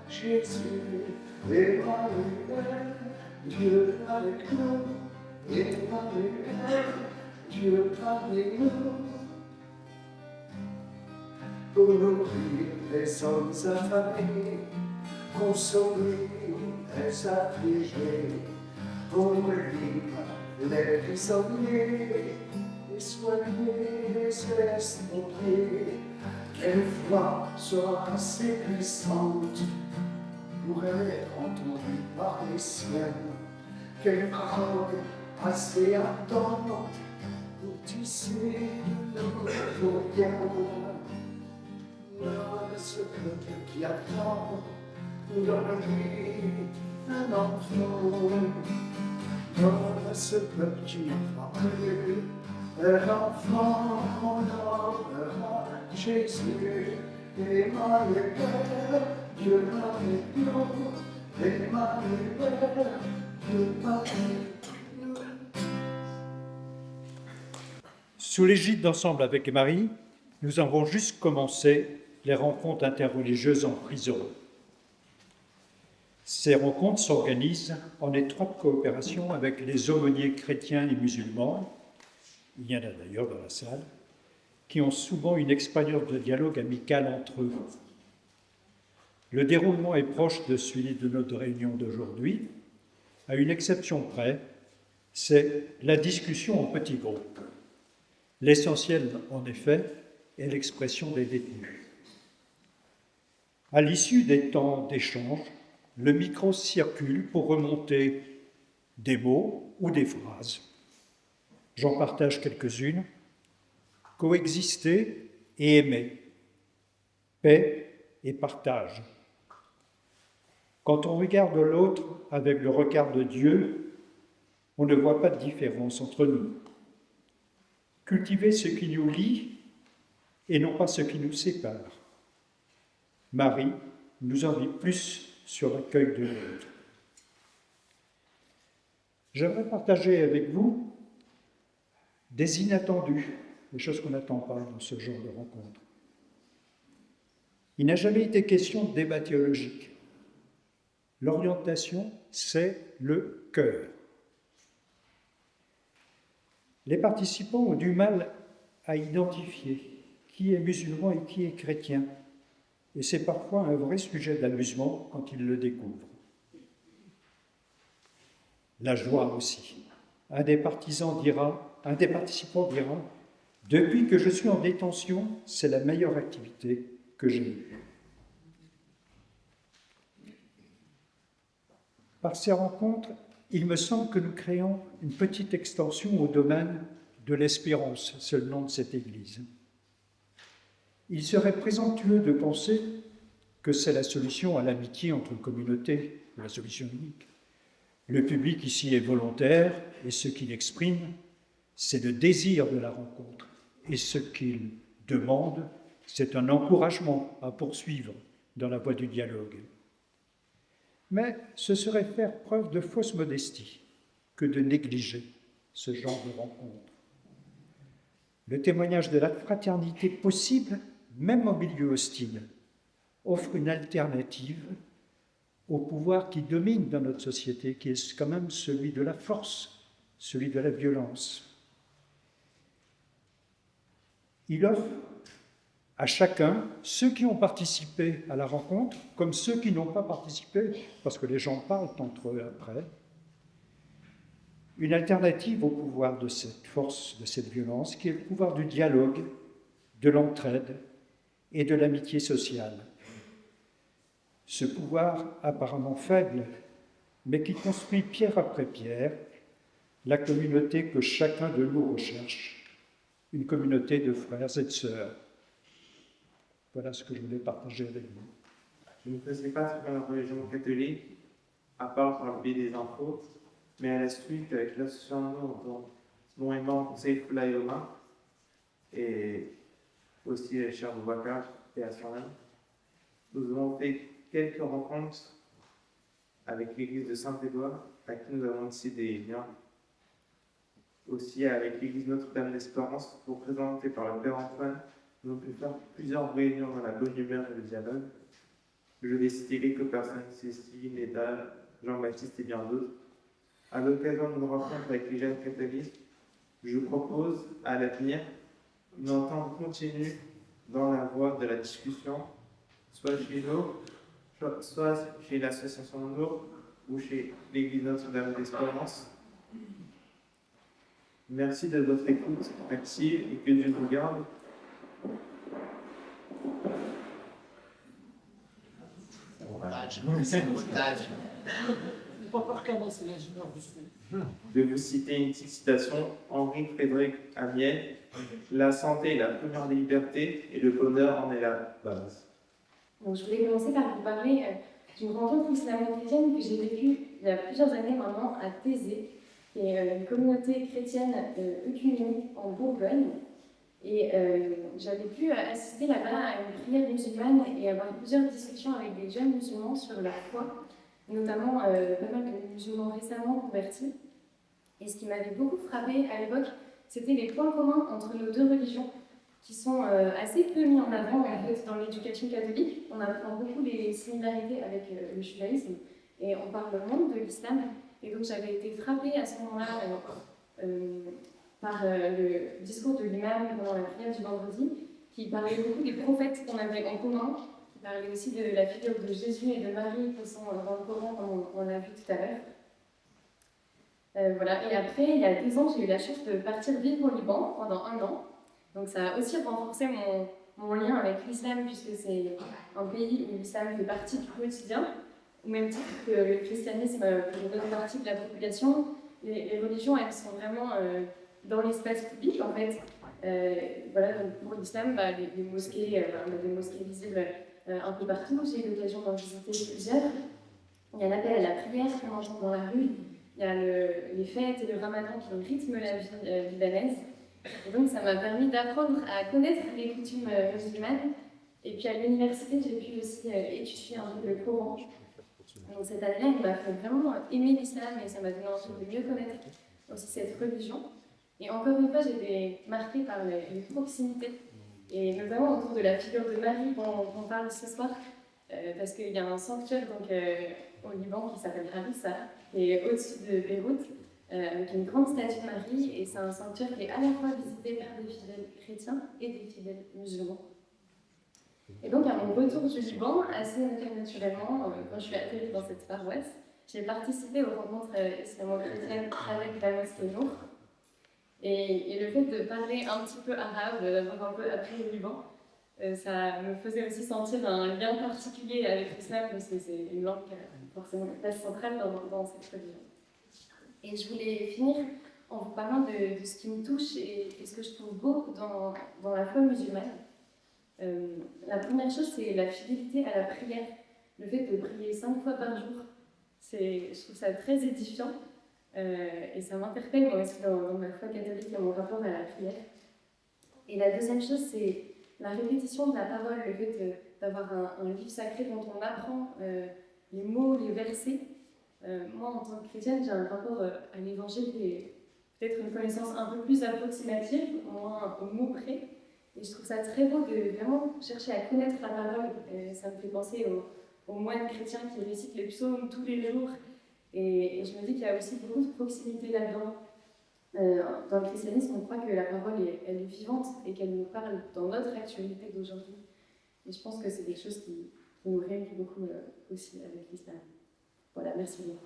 Jésus, Emmanuel, Dieu avec nous, Emmanuel, Dieu parmi nous. Pour nourrir les hommes affamés, consoler les affligés, pour lire les prisonniers et soigner les estropiés. Quelle foi sera assez puissante pour être entendue par les siens? Quelle parole assez ardente pour tisser de nouveaux liens? Donne ce peuple qui attend, donne-lui un enfant. Donne ce peuple qui ne croit plus, un enfant qu'on nommera Jésus, Emmanuel, Dieu avec nous, Emmanuel, Dieu avec nous. Sous l'égide d'Ensemble avec Marie, nous avons juste commencé les rencontres interreligieuses en prison. Ces rencontres s'organisent en étroite coopération avec les aumôniers chrétiens et musulmans, il y en a d'ailleurs dans la salle, qui ont souvent une expérience de dialogue amical entre eux. Le déroulement est proche de celui de notre réunion d'aujourd'hui, à une exception près, c'est la discussion en petits groupes. L'essentiel, en effet, est l'expression des détenus. À l'issue des temps d'échange, le micro circule pour remonter des mots ou des phrases. J'en partage quelques-unes. Coexister et aimer. Paix et partage. Quand on regarde l'autre avec le regard de Dieu, on ne voit pas de différence entre nous. Cultiver ce qui nous lie et non pas ce qui nous sépare. Marie nous en dit plus sur l'accueil de l'autre. J'aimerais partager avec vous des inattendus, des choses qu'on n'attend pas dans ce genre de rencontre. Il n'a jamais été question de débat théologique. L'orientation, c'est le cœur. Les participants ont du mal à identifier qui est musulman et qui est chrétien. Et c'est parfois un vrai sujet d'amusement quand ils le découvrent. La joie aussi. Un des participants dira, « Depuis que je suis en détention, c'est la meilleure activité que j'ai eue. » Par ces rencontres, il me semble que nous créons une petite extension au domaine de l'espérance, c'est le nom de cette Église. Il serait présomptueux de penser que c'est la solution à l'amitié entre communautés, la solution unique. Le public ici est volontaire et ce qu'il exprime, c'est le désir de la rencontre. Et ce qu'il demande, c'est un encouragement à poursuivre dans la voie du dialogue. Mais ce serait faire preuve de fausse modestie que de négliger ce genre de rencontre. Le témoignage de la fraternité possible, même en milieu hostile, offre une alternative au pouvoir qui domine dans notre société, qui est quand même celui de la force, celui de la violence. Il offre à chacun, ceux qui ont participé à la rencontre, comme ceux qui n'ont pas participé, parce que les gens parlent entre eux après, une alternative au pouvoir de cette force, de cette violence, qui est le pouvoir du dialogue, de l'entraide et de l'amitié sociale. Ce pouvoir apparemment faible, mais qui construit pierre après pierre la communauté que chacun de nous recherche, une communauté de frères et de sœurs. Voilà ce que je voulais partager avec vous. Je ne faisais pas très bien la religion catholique, à part par le biais des infos, mais à la suite, avec l'association dont est membre Seif Laïoma, et aussi les chers Boubacar et Assalam, nous avons fait quelques rencontres avec l'église de Saint-Édouard, à qui nous avons tissé des liens. Aussi avec l'église Notre-Dame d'Espérance, représenté par le Père Antoine, nous avons pu faire plusieurs réunions dans la bonne humeur et le dialogue. Je vais citer quelques personnes, Cécile, Neda, Jean-Baptiste et bien d'autres. À l'occasion d'une rencontre avec les jeunes catholiques, je propose à l'avenir une entente continue dans la voie de la discussion, soit chez nous, soit chez l'association Nour ou chez l'église Notre-Dame d'Espérance. Merci de votre écoute, merci et que Dieu vous garde. De vous citer une petite citation, Henri Frédéric Amiel, la santé est la première des libertés et le bonheur en est la base. Donc, je voulais commencer par vous parler d'une rencontre islamo-chrétienne que j'ai vécue il y a plusieurs années maintenant à Thésée, qui est une communauté chrétienne œcuménique en Bourgogne. Et j'avais pu assister là-bas à une prière musulmane et avoir plusieurs discussions avec des jeunes musulmans sur leur foi, notamment pas mal de musulmans récemment convertis. Et ce qui m'avait beaucoup frappé à l'époque, c'était les points communs entre nos deux religions, qui sont assez peu mis en avant en fait, dans l'éducation catholique. On apprend beaucoup les similarités avec le judaïsme et on parle moins de l'islam. Et donc j'avais été frappée à ce moment-là par le discours de l'imam pendant la prière du vendredi, qui parlait beaucoup des prophètes qu'on avait en commun, qui parlait aussi de la figure de Jésus et de Marie qui sont dans le Coran, comme on l'a vu tout à l'heure. Voilà. Et après, il y a 2 ans, j'ai eu la chance de partir vivre au Liban pendant 1 an. Donc ça a aussi renforcé mon lien avec l'islam, puisque c'est un pays où l'islam fait partie du quotidien, au même titre que le christianisme fait une bonne partie de la population. Les religions, elles sont vraiment dans l'espace public, en fait. Voilà, donc pour l'islam, les mosquées, on a des mosquées visibles un peu partout. J'ai eu l'occasion d'en visiter plusieurs. Il y a l'appel à la prière qu'on entend dans la rue. Il y a les fêtes et le ramadan qui rythment la vie libanaise. Et donc ça m'a permis d'apprendre à connaître les coutumes musulmanes. Et puis à l'université, j'ai pu aussi étudier un peu le Coran. Donc cette année-là, il m'a fait vraiment aimer l'islam et ça m'a donné envie de mieux connaître aussi cette religion. Et encore une fois, j'ai été marquée par les proximités, et notamment autour de la figure de Marie dont on parle ce soir, parce qu'il y a un sanctuaire donc, au Liban qui s'appelle Harissa, qui est au-dessus de Beyrouth, avec une grande statue de Marie, et c'est un sanctuaire qui est à la fois visité par des fidèles chrétiens et des fidèles musulmans. Et donc à mon retour du Liban, assez naturellement, quand je suis atterrie dans cette paroisse, j'ai participé aux rencontres islamo-chrétiennes avec la mosquée Nour. Et le fait de parler un petit peu arabe, d'avoir un peu appris au Liban, ça me faisait aussi sentir un lien particulier avec l'islam, parce que c'est une langue qui a forcément une place centrale dans cette religion. Et je voulais finir en vous parlant de ce qui me touche et ce que je trouve beau dans la foi musulmane. La première chose, c'est la fidélité à la prière. Le fait de prier 5 fois par jour, je trouve ça très édifiant. Et ça m'interpelle moi aussi dans ma foi catholique et mon rapport à la prière. Et la deuxième chose, c'est la répétition de la parole, le fait d'avoir un livre sacré dont on apprend les mots, les versets. Moi, en tant que chrétienne, j'ai un rapport à l'évangile qui est peut-être une connaissance un peu plus approximative, moins au mot près. Et je trouve ça très beau de vraiment chercher à connaître la parole. Ça me fait penser aux moines chrétiens qui récitent les psaumes tous les jours. Et je me dis qu'il y a aussi beaucoup de proximité là-dedans. Dans le christianisme, on croit que la parole, elle est vivante et qu'elle nous parle dans notre actualité d'aujourd'hui. Et je pense que c'est quelque chose qui nous réunit beaucoup aussi avec l'islam. Voilà, merci beaucoup.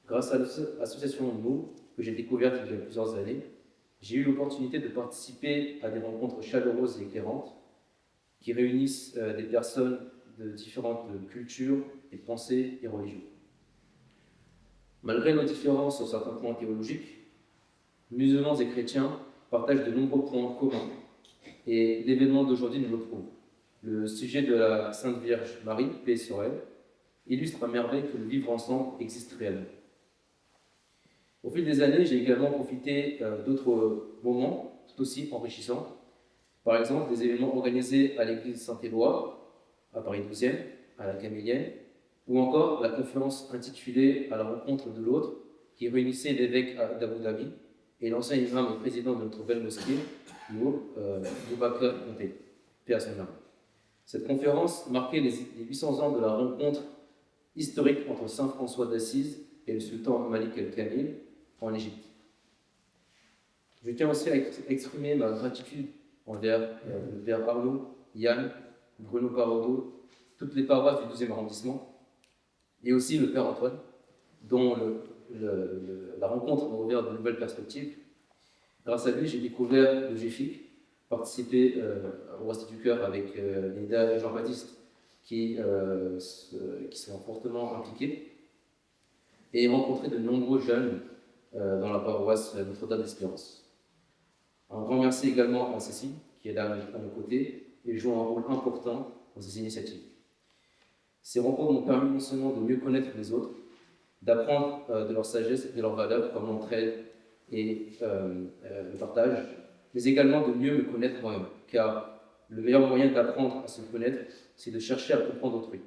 Grâce à l'association Nous, que j'ai découvertes il y a plusieurs années, j'ai eu l'opportunité de participer à des rencontres chaleureuses et éclairantes qui réunissent des personnes de différentes cultures et pensées et religions. Malgré nos différences sur certains points théologiques, musulmans et chrétiens partagent de nombreux points communs et l'événement d'aujourd'hui nous le prouve. Le sujet de la Sainte Vierge Marie, paix sur elle, illustre à merveille que le vivre ensemble existe réellement. Au fil des années, j'ai également profité d'autres moments tout aussi enrichissants. Par exemple, des événements organisés à l'église Saint-Éloi, à Paris 12e, à la Camélienne, ou encore la conférence intitulée « À la rencontre de l'autre » qui réunissait l'évêque d'Abu Dhabi et l'ancien imam et président de notre belle mosquée, Boubacar Konté, paix à son âme. Cette conférence marquait les 800 ans de la rencontre historique entre saint François d'Assise et le sultan Malik el-Kamil en Égypte. Je tiens aussi à exprimer ma gratitude envers le père Arnaud, Yann, Bruno Parado, toutes les paroisses du 12e arrondissement, et aussi le père Antoine, dont la rencontre m'a ouvert de nouvelles perspectives. Grâce à lui, j'ai découvert le GFIC, participé au Resto du Cœur avec Linda et Jean-Baptiste, qui sont fortement impliqués, et rencontré de nombreux jeunes dans la paroisse Notre-Dame d'Espérance. Un grand merci également à Cécile, qui est là à nos côtés et joue un rôle important dans ces initiatives. Ces rencontres m'ont permis non seulement de mieux connaître les autres, d'apprendre de leur sagesse et de leurs valeurs comme l'entraide et le partage, mais également de mieux me connaître moi-même, car le meilleur moyen d'apprendre à se connaître, c'est de chercher à comprendre autrui.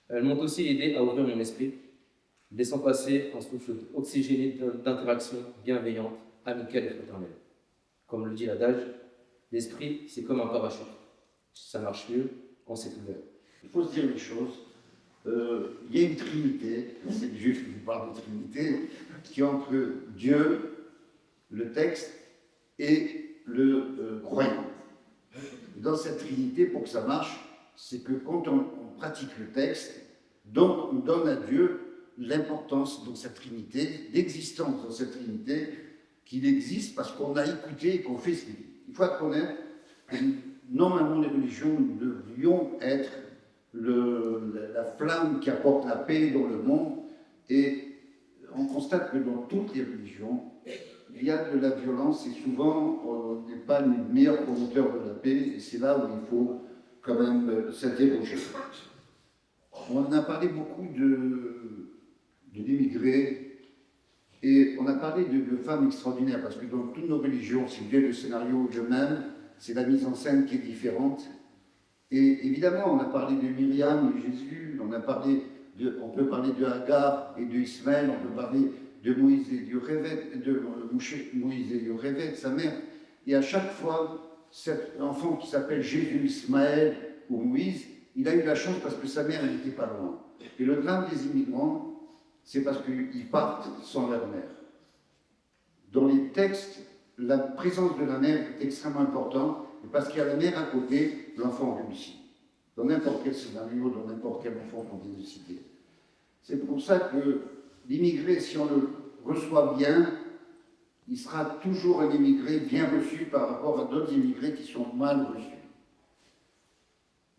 Elles m'ont aussi aidé à ouvrir mon esprit, laissant passer un souffle oxygéné d'interaction bienveillante, amicale et fraternelle. Comme le dit l'adage, l'esprit, c'est comme un parachute. Ça marche mieux quand c'est ouvert. Il faut se dire les choses. Il y a une trinité, c'est les Juifs qui vous parlent de trinité, qui est entre Dieu, le texte, et le croyant. Et dans cette trinité, pour que ça marche, c'est que quand on pratique le texte, donc on donne à Dieu l'importance dans cette trinité, l'existence dans cette trinité, qu'il existe parce qu'on a écouté et qu'on fait ce qu'il dit. Il faut être honnête, normalement les religions, nous devrions être la flamme qui apporte la paix dans le monde, et on constate que dans toutes les religions, il y a de la violence et souvent on n'est pas les meilleurs promoteurs de la paix, et c'est là où il faut quand même s'interroger. On a parlé beaucoup de l'immigré, et on a parlé de femmes extraordinaires, parce que dans toutes nos religions, c'est bien le scénario le même, c'est la mise en scène qui est différente. Et évidemment, on a parlé de Myriam et Jésus, on peut parler de Hagar et de Ismaël, on peut parler de Moïse et de Yorévet, sa mère. Et à chaque fois, cet enfant qui s'appelle Jésus, Ismaël ou Moïse, il a eu la chance parce que sa mère n'était pas loin. Et le drame des immigrants, c'est parce qu'ils partent sans leur mère. Dans les textes, la présence de la mère est extrêmement importante, et parce qu'il y a la mère à côté, l'enfant réussit. Dans n'importe quel scénario, dans n'importe quel enfant qu'on vient de citer. C'est pour ça que l'immigré, si on le reçoit bien, il sera toujours un immigré bien reçu par rapport à d'autres immigrés qui sont mal reçus.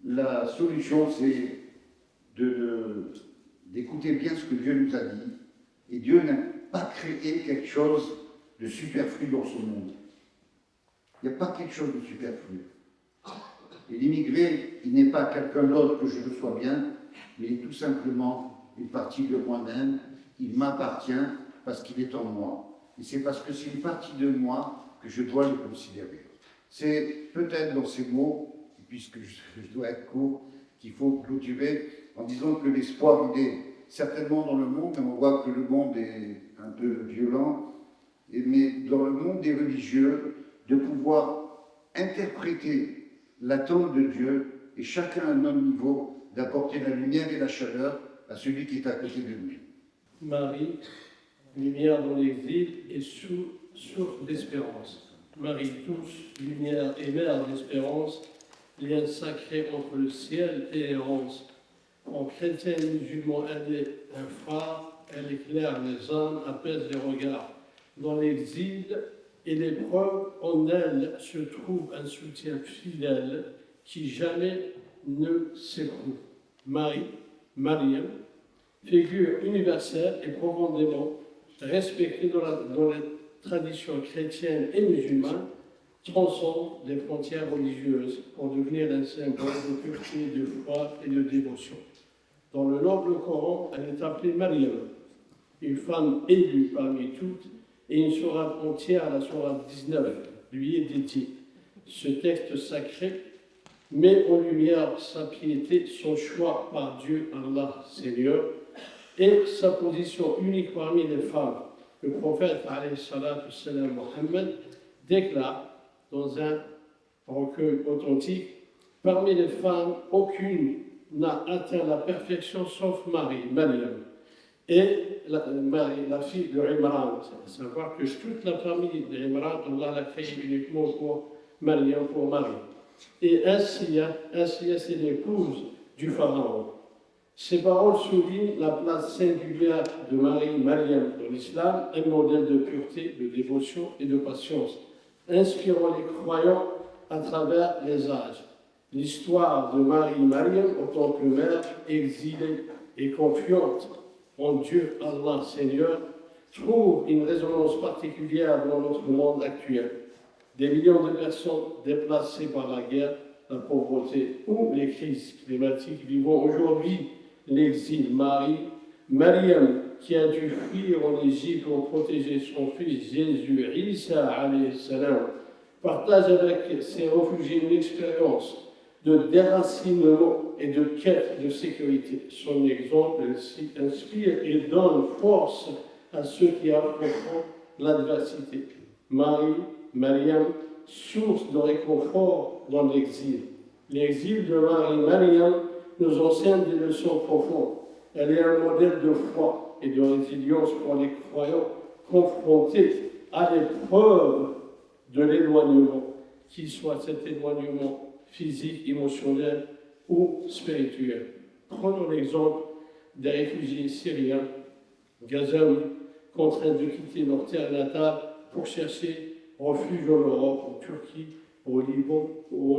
La solution, c'est d'écouter bien ce que Dieu nous a dit. Et Dieu n'a pas créé quelque chose de superflu dans ce monde. Il n'y a pas quelque chose de superflu. Et l'immigré, il n'est pas quelqu'un d'autre que je le sois bien, mais il est tout simplement une partie de moi-même. Il m'appartient parce qu'il est en moi. Et c'est parce que c'est une partie de moi que je dois le considérer. C'est peut-être dans ces mots, puisque je dois être court, qu'il faut clôturer en disant que l'espoir, il est certainement dans le monde, mais on voit que le monde est un peu violent, mais dans le monde des religieux, de pouvoir interpréter l'attente de Dieu, et chacun à notre niveau, d'apporter la lumière et la chaleur à celui qui est à côté de lui. Marie, lumière dans l'exil et source d'espérance. Marie douce, lumière et mère d'espérance, lien sacré entre le ciel et l'errance. En chrétien et musulman, elle est un phare, elle est éclaire les âmes, apaise les regards. Dans l'exil et l'épreuve, en elle se trouve un soutien fidèle qui jamais ne s'éprouve. Mariam, figure universelle et profondément respectée dans les traditions chrétiennes et musulmanes, transcende les frontières religieuses pour devenir un symbole de pureté, de foi et de dévotion. Dans le noble Coran, elle est appelée Mariam, une femme élue parmi toutes, et une sourate entière, la sourate 19, lui est dédiée. Ce texte sacré met en lumière sa piété, son choix par Dieu, Allah, Seigneur, et sa position unique parmi les femmes. Le prophète, alayhi salatu salam, Mohammed, déclare dans un recueil authentique, parmi les femmes, aucune n'a atteint la perfection sauf Mariam, et la fille de Imran. C'est à savoir que toute la famille d'Imran, Allah l'a créée uniquement pour Mariam, pour Marie. Et Asiya, c'est l'épouse du pharaon. Ces paroles soulignent la place singulière de Mariam dans l'islam, un modèle de pureté, de dévotion et de patience, inspirant les croyants à travers les âges. L'histoire de Mariam, en tant que mère exilée et confiante en Dieu, Allah, Seigneur, trouve une résonance particulière dans notre monde actuel. Des millions de personnes déplacées par la guerre, la pauvreté ou les crises climatiques vivent aujourd'hui l'exil. Mariam, qui a dû fuir en Égypte pour protéger son fils Jésus, Isa alayhi salam, partage avec ses réfugiés une expérience de déracinement et de quête de sécurité. Son exemple inspire et donne force à ceux qui affrontent l'adversité. Mariam, source de réconfort dans l'exil. L'exil de Mariam nous enseigne des leçons profondes. Elle est un modèle de foi et de résilience pour les croyants confrontés à l'épreuve de l'éloignement, qu'il soit cet éloignement physique, émotionnel ou spirituel. Prenons l'exemple des réfugiés syriens, gazaouis, contraints de quitter leur terre natale pour chercher refuge en Europe, en Turquie, au Liban ou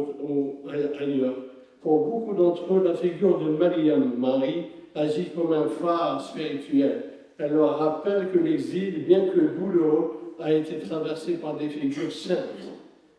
ailleurs. Pour beaucoup d'entre eux, la figure de Mariam, Marie, agit comme un phare spirituel. Elle leur rappelle que l'exil, bien que douloureux, a été traversé par des figures saintes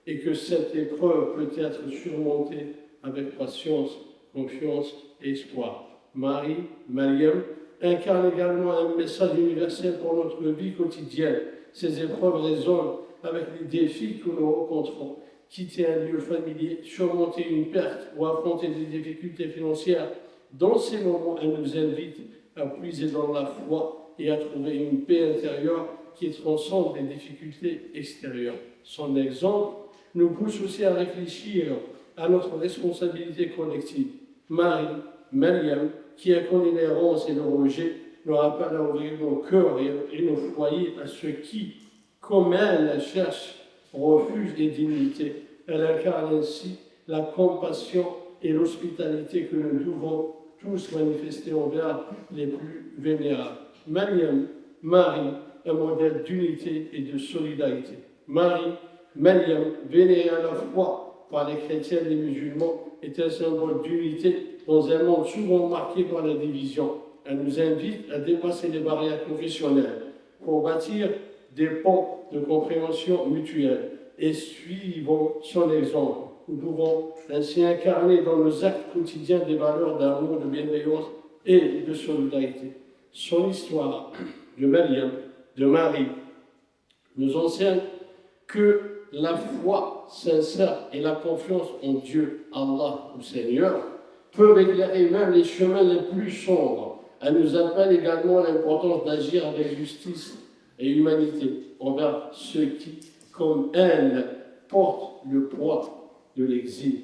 et que cette épreuve peut être surmontée avec patience, confiance et espoir. Mariam, incarne également un message universel pour notre vie quotidienne. Ces épreuves résonnent avec les défis que nous rencontrons. Quitter un lieu familier, surmonter une perte ou affronter des difficultés financières. Dans ces moments, elle nous invite à puiser dans la foi et à trouver une paix intérieure qui transcende les difficultés extérieures. Son exemple nous pousse aussi à réfléchir à notre responsabilité collective. Mariam, qui a connu l'errance et le rejet, nous rappelle à ouvrir nos cœurs et nos foyers à ceux qui, comme elle, cherchent refuge et dignité. Elle incarne ainsi la compassion et l'hospitalité que nous devons tous manifester envers les plus vulnérables. Marie, un modèle d'unité et de solidarité. Mariam, vénérée à la fois par les chrétiens et les musulmans, est un symbole d'unité dans un monde souvent marqué par la division. Elle nous invite à dépasser les barrières confessionnelles pour bâtir des ponts de compréhension mutuelle et suivons son exemple. Nous pouvons ainsi incarner dans nos actes quotidiens des valeurs d'amour, de bienveillance et de solidarité. Son histoire de Marie, nous enseigne que la foi sincère et la confiance en Dieu, Allah ou Seigneur, peuvent éclairer même les chemins les plus sombres. Elle nous appelle également à l'importance d'agir avec justice et humanité envers ceux qui, comme elle, portent le poids de l'exil.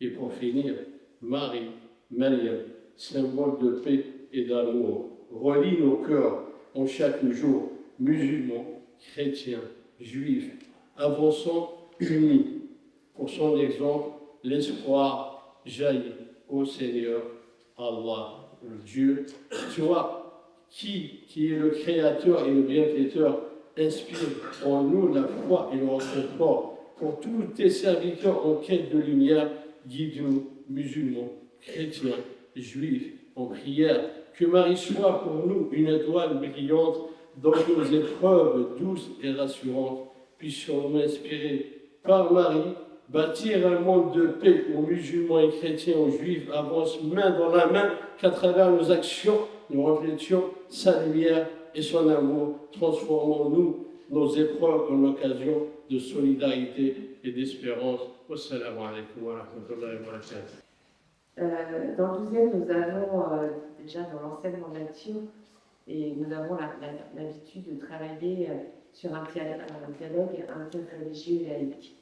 Et pour finir, Mariam, symbole de paix et d'amour, relie nos cœurs en chaque jour, musulmans, chrétiens, juifs, avançons unis. Pour son exemple, l'espoir jaillit au Seigneur, Allah, Dieu, toi qui est le Créateur et le Bienfaiteur, inspire en nous la foi et le reconfort. Pour tous tes serviteurs en quête de lumière, guide-nous, musulmans, chrétiens, juifs, en prière. Que Marie soit pour nous une étoile brillante dans nos épreuves douces et rassurantes. Puissions-nous inspirer par Marie, bâtir un monde de paix aux musulmans et chrétiens, aux juifs, avance main dans la main, qu'à travers nos actions, nous reflétions sa lumière et son amour. Transformons-nous nos épreuves en occasion de solidarité et d'espérance. Wassalamu alaikum wa rahmatullahi wa barakatuh. Dans le 12e, nous avons déjà dans l'enseignement de la Tio, et nous avons l'habitude de travailler sur un dialogue interreligieux et laïque.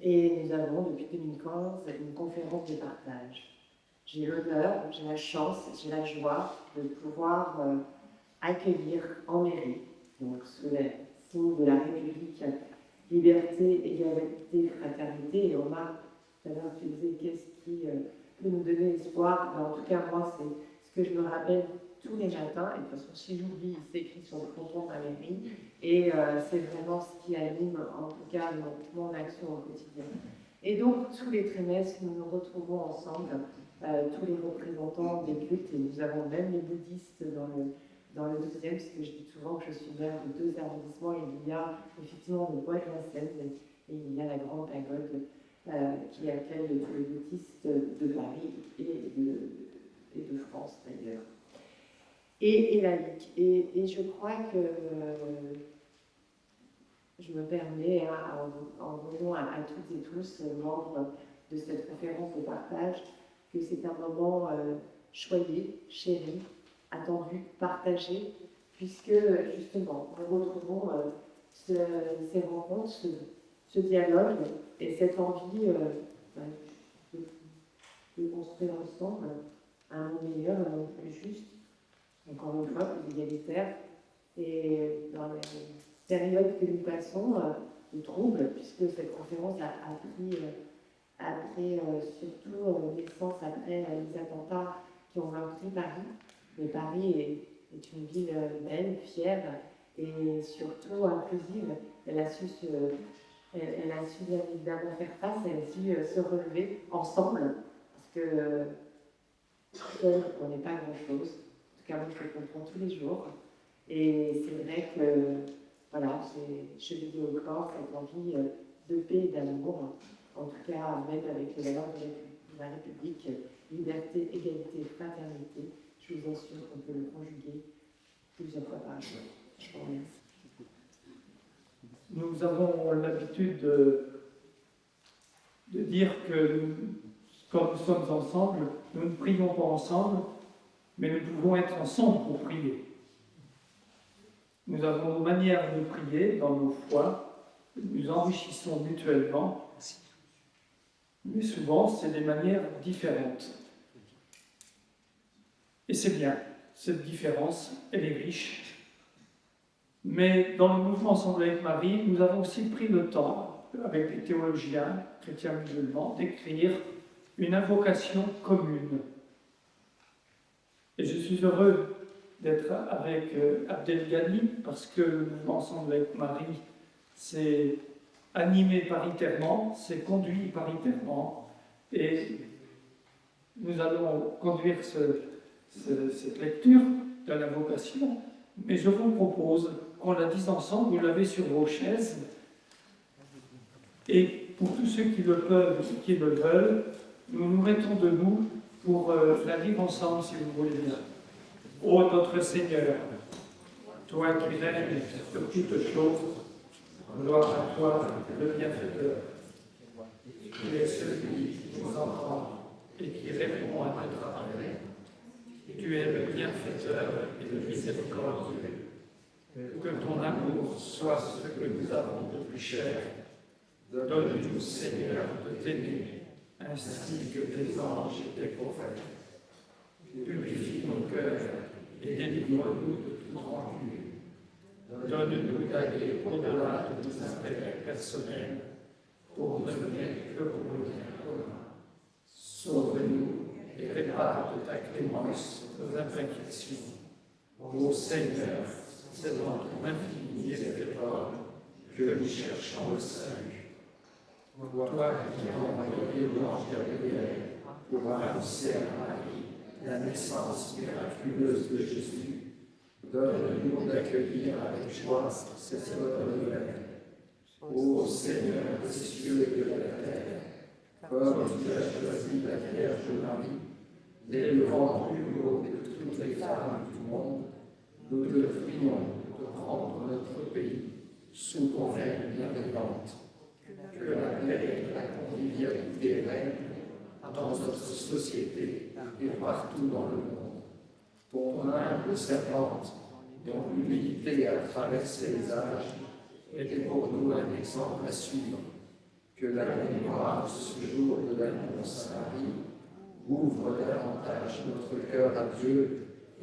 Et nous avons depuis 2015 une conférence de partage. J'ai l'honneur, j'ai la chance, j'ai la joie de pouvoir accueillir en mairie, donc sous les signes de la République, liberté, égalité, fraternité. Et Omar, tout à l'heure tu disais qu'est-ce qui peut nous donner espoir. En tout cas, moi, c'est ce que je me rappelle tous les matins. Et de toute façon, si j'oublie, c'est écrit sur le fronton de la mairie. Et c'est vraiment ce qui anime, en tout cas, mon action au quotidien. Et donc, tous les trimestres, nous nous retrouvons ensemble, tous les représentants des cultes, et nous avons même les bouddhistes dans le 12e, parce que je dis souvent que je suis maire de 2 arrondissements. Il y a effectivement le bois de Vincennes et il y a la grande pagode qui accueille tous les bouddhistes de Paris et de France d'ailleurs. Et laïque. Et je crois que je me permets, en voyant à toutes et tous, membres de cette conférence de partage, que c'est un moment choyé, chéri, attendu, partagé, puisque justement, nous retrouvons ces rencontres, ce dialogue et cette envie de construire ensemble un monde meilleur, un monde plus juste, encore une fois plus égalitaire. Et dans les périodes que nous passons, de troubles, puisque cette conférence a pris surtout naissance après les attentats qui ont meurtri Paris. Mais Paris est une ville belle, fière et surtout inclusive. Elle a su bien évidemment faire face, elle a su se relever ensemble, parce que seul, on n'est pas grand-chose. En tout cas, moi, je le comprends tous les jours. Et c'est vrai que, voilà, j'ai chevillé au corps cette envie de paix et d'amour, en tout cas, même avec les valeurs de la République, liberté, égalité, fraternité. Je vous assure qu'on peut le conjuguer plusieurs fois par jour. Je vous remercie. Nous avons l'habitude de dire que quand nous sommes ensemble, nous ne prions pas ensemble, mais nous pouvons être ensemble pour prier. Nous avons nos manières de prier dans nos foi, nous enrichissons mutuellement, mais souvent c'est des manières différentes. Et c'est bien, cette différence, elle est riche. Mais dans le mouvement Ensemble avec Marie, nous avons aussi pris le temps, avec des théologiens, chrétiens musulmans, d'écrire une invocation commune. Et je suis heureux d'être avec Abdel Ghani, parce que le mouvement Ensemble avec Marie, c'est animé paritairement, c'est conduit paritairement, et nous allons conduire cette lecture de l'invocation, mais je vous propose qu'on la dise ensemble, vous l'avez sur vos chaises, et pour tous ceux qui le peuvent et qui le veulent, nous nous mettons debout pour la lire ensemble, si vous voulez bien. Ô notre Seigneur, toi qui règnes sur toutes choses, gloire à toi, le bienfaiteur. Tu es celui qui nous entend et qui répond à notre appel. Tu es le bienfaiteur et le miséricordieux. Que ton amour soit ce que nous avons de plus cher. Donne-nous, Seigneur, de t'aimer, ainsi que tes anges et tes prophètes. Purifie nos cœurs et délivre-nous de toute rancune. Donne-nous d'aller au-delà de nos intérêts personnels pour ne mener que pour le bien commun. Sauve-nous et répare de ta clémence nos imperfections. Ô Seigneur, c'est dans ton infinie miséricorde que nous cherchons le salut. Toi qui as envoyé l'ange Gabriel pour annoncer à Marie la naissance miraculeuse de Jésus, donne-nous d'accueillir avec joie cette bonne nouvelle. Ô Seigneur des cieux et de la terre, comme tu as choisi la Vierge Marie, l'élevant plus haut de toutes les femmes du monde, nous te prions de rendre notre pays sous ton règne bienveillante. Que la paix et la convivialité règnent dans notre société et partout dans le monde. Ton humble servante, dont l'humilité a traversé les âges, est pour nous un exemple à suivre. Que la mémoire de ce jour de l'annonce à Marie ouvre davantage notre cœur à Dieu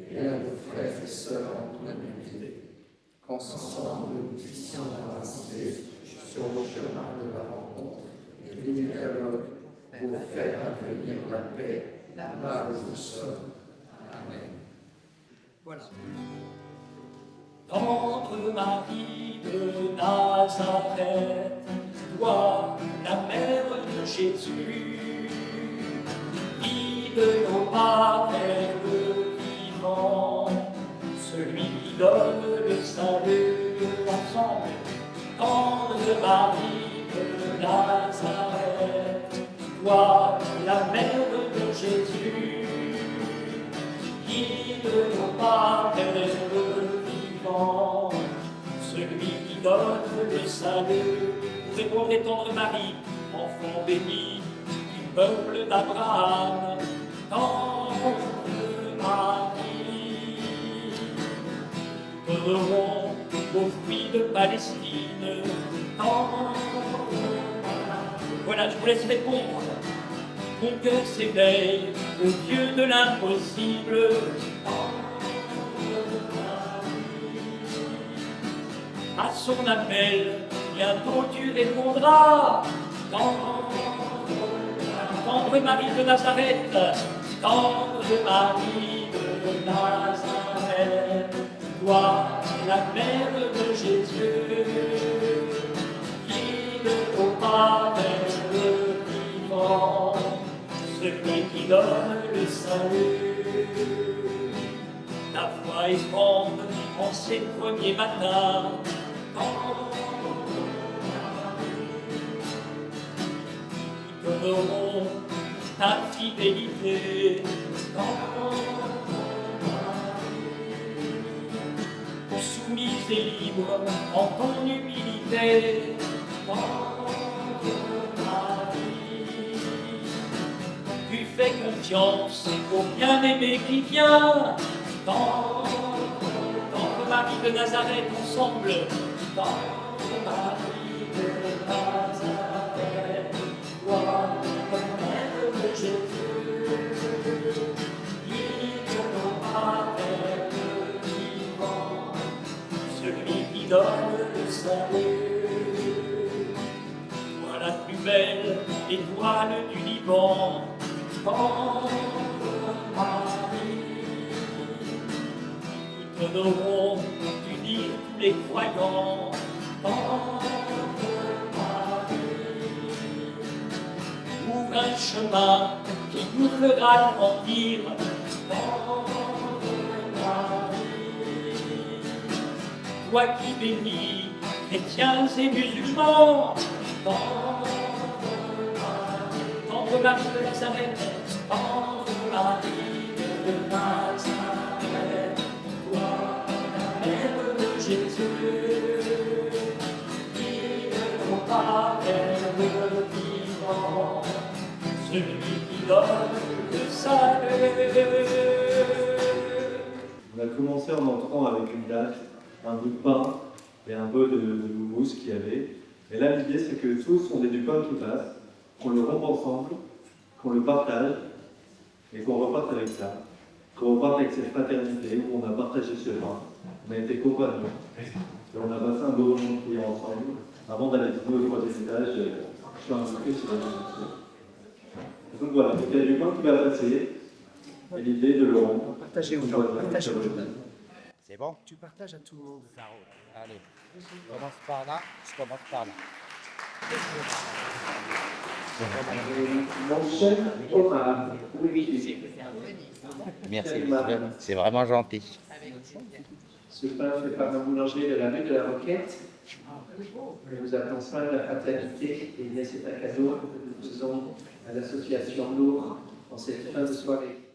et à nos frères et sœurs en humanité. Qu'ensemble nous puissions avancer sur le chemin de la rencontre et du dialogue pour faire advenir la paix là où nous sommes. Amen. Voilà. Tendre Marie de Nazareth, toi, la mère de Jésus, guide nos pas vers le vivant, celui qui donne le salut ensemble. Tendre Marie de Nazareth, toi, la mère de Jésus, guide nos pas vers le vivant, celui qui donne le salut. Vous répondrez, tendre Marie, enfant béni du peuple d'Abraham, tendre Marie, donnerons aux fruits de Palestine, tendre Marie. Voilà, je vous laisse répondre. Mon cœur s'éveille au Dieu de l'impossible. À son appel, bientôt tu répondras. Tendre Marie de Nazareth, tendre Marie de Nazareth, toi, la mère de Jésus, guide nos pas vers le vivant, celui qui donne le salut. Ta foi est grande en ces premiers matins. Nous donnerons ta fidélité. Soumise et libre en ton humilité. Tu fais confiance au bien-aimé qui vient. Tendre Marie de Nazareth, ensemble. Tendre Marie de Nazareth, toi, la mère de Jésus, guide nos pas vers le vivant, celui qui donne le salut. Toi la plus belle étoile du Liban, tendre Marie, nous donnerons d'unir tous les croyants. Tendre Marie, ouvre un chemin qui nous fera grandir. Tendre Marie, toi qui bénis chrétiens et musulmans. Tendre Marie de Nazareth, tendre Marie de Nazareth, toi, la mère de Jésus, guide nos pas vers le vivant, celui qui donne le salut. On a commencé en entrant avec une date, un bout de pain et un peu de mousse qu'il y avait. Et là, l'idée, c'est que tous on ait du pain qui passe, qu'on le rompe ensemble, qu'on le partage et qu'on reparte avec ça. Qu'on reparte avec cette fraternité où on a partagé ce pain, on a été compagnons. Et on a passé un beau moment de prière ensemble. Avant d'aller dîner au troisième étage, je suis inscrit sur la maison. Donc voilà, il y a du pain qui va passer, et l'idée de le rompre. Partagez aux gens, partagez aux gens. C'est bon? Tu partages à tout le monde. Ça roule. Allez, je commence par là, je commence par là. Mon cher Omar, Merci, c'est vraiment gentil. Ce pain fait par un boulanger de la rue de la Roquette. Nous appelons ça la fraternité, et c'est un cadeau que nous faisons à l'association Lourdes en cette fin de soirée.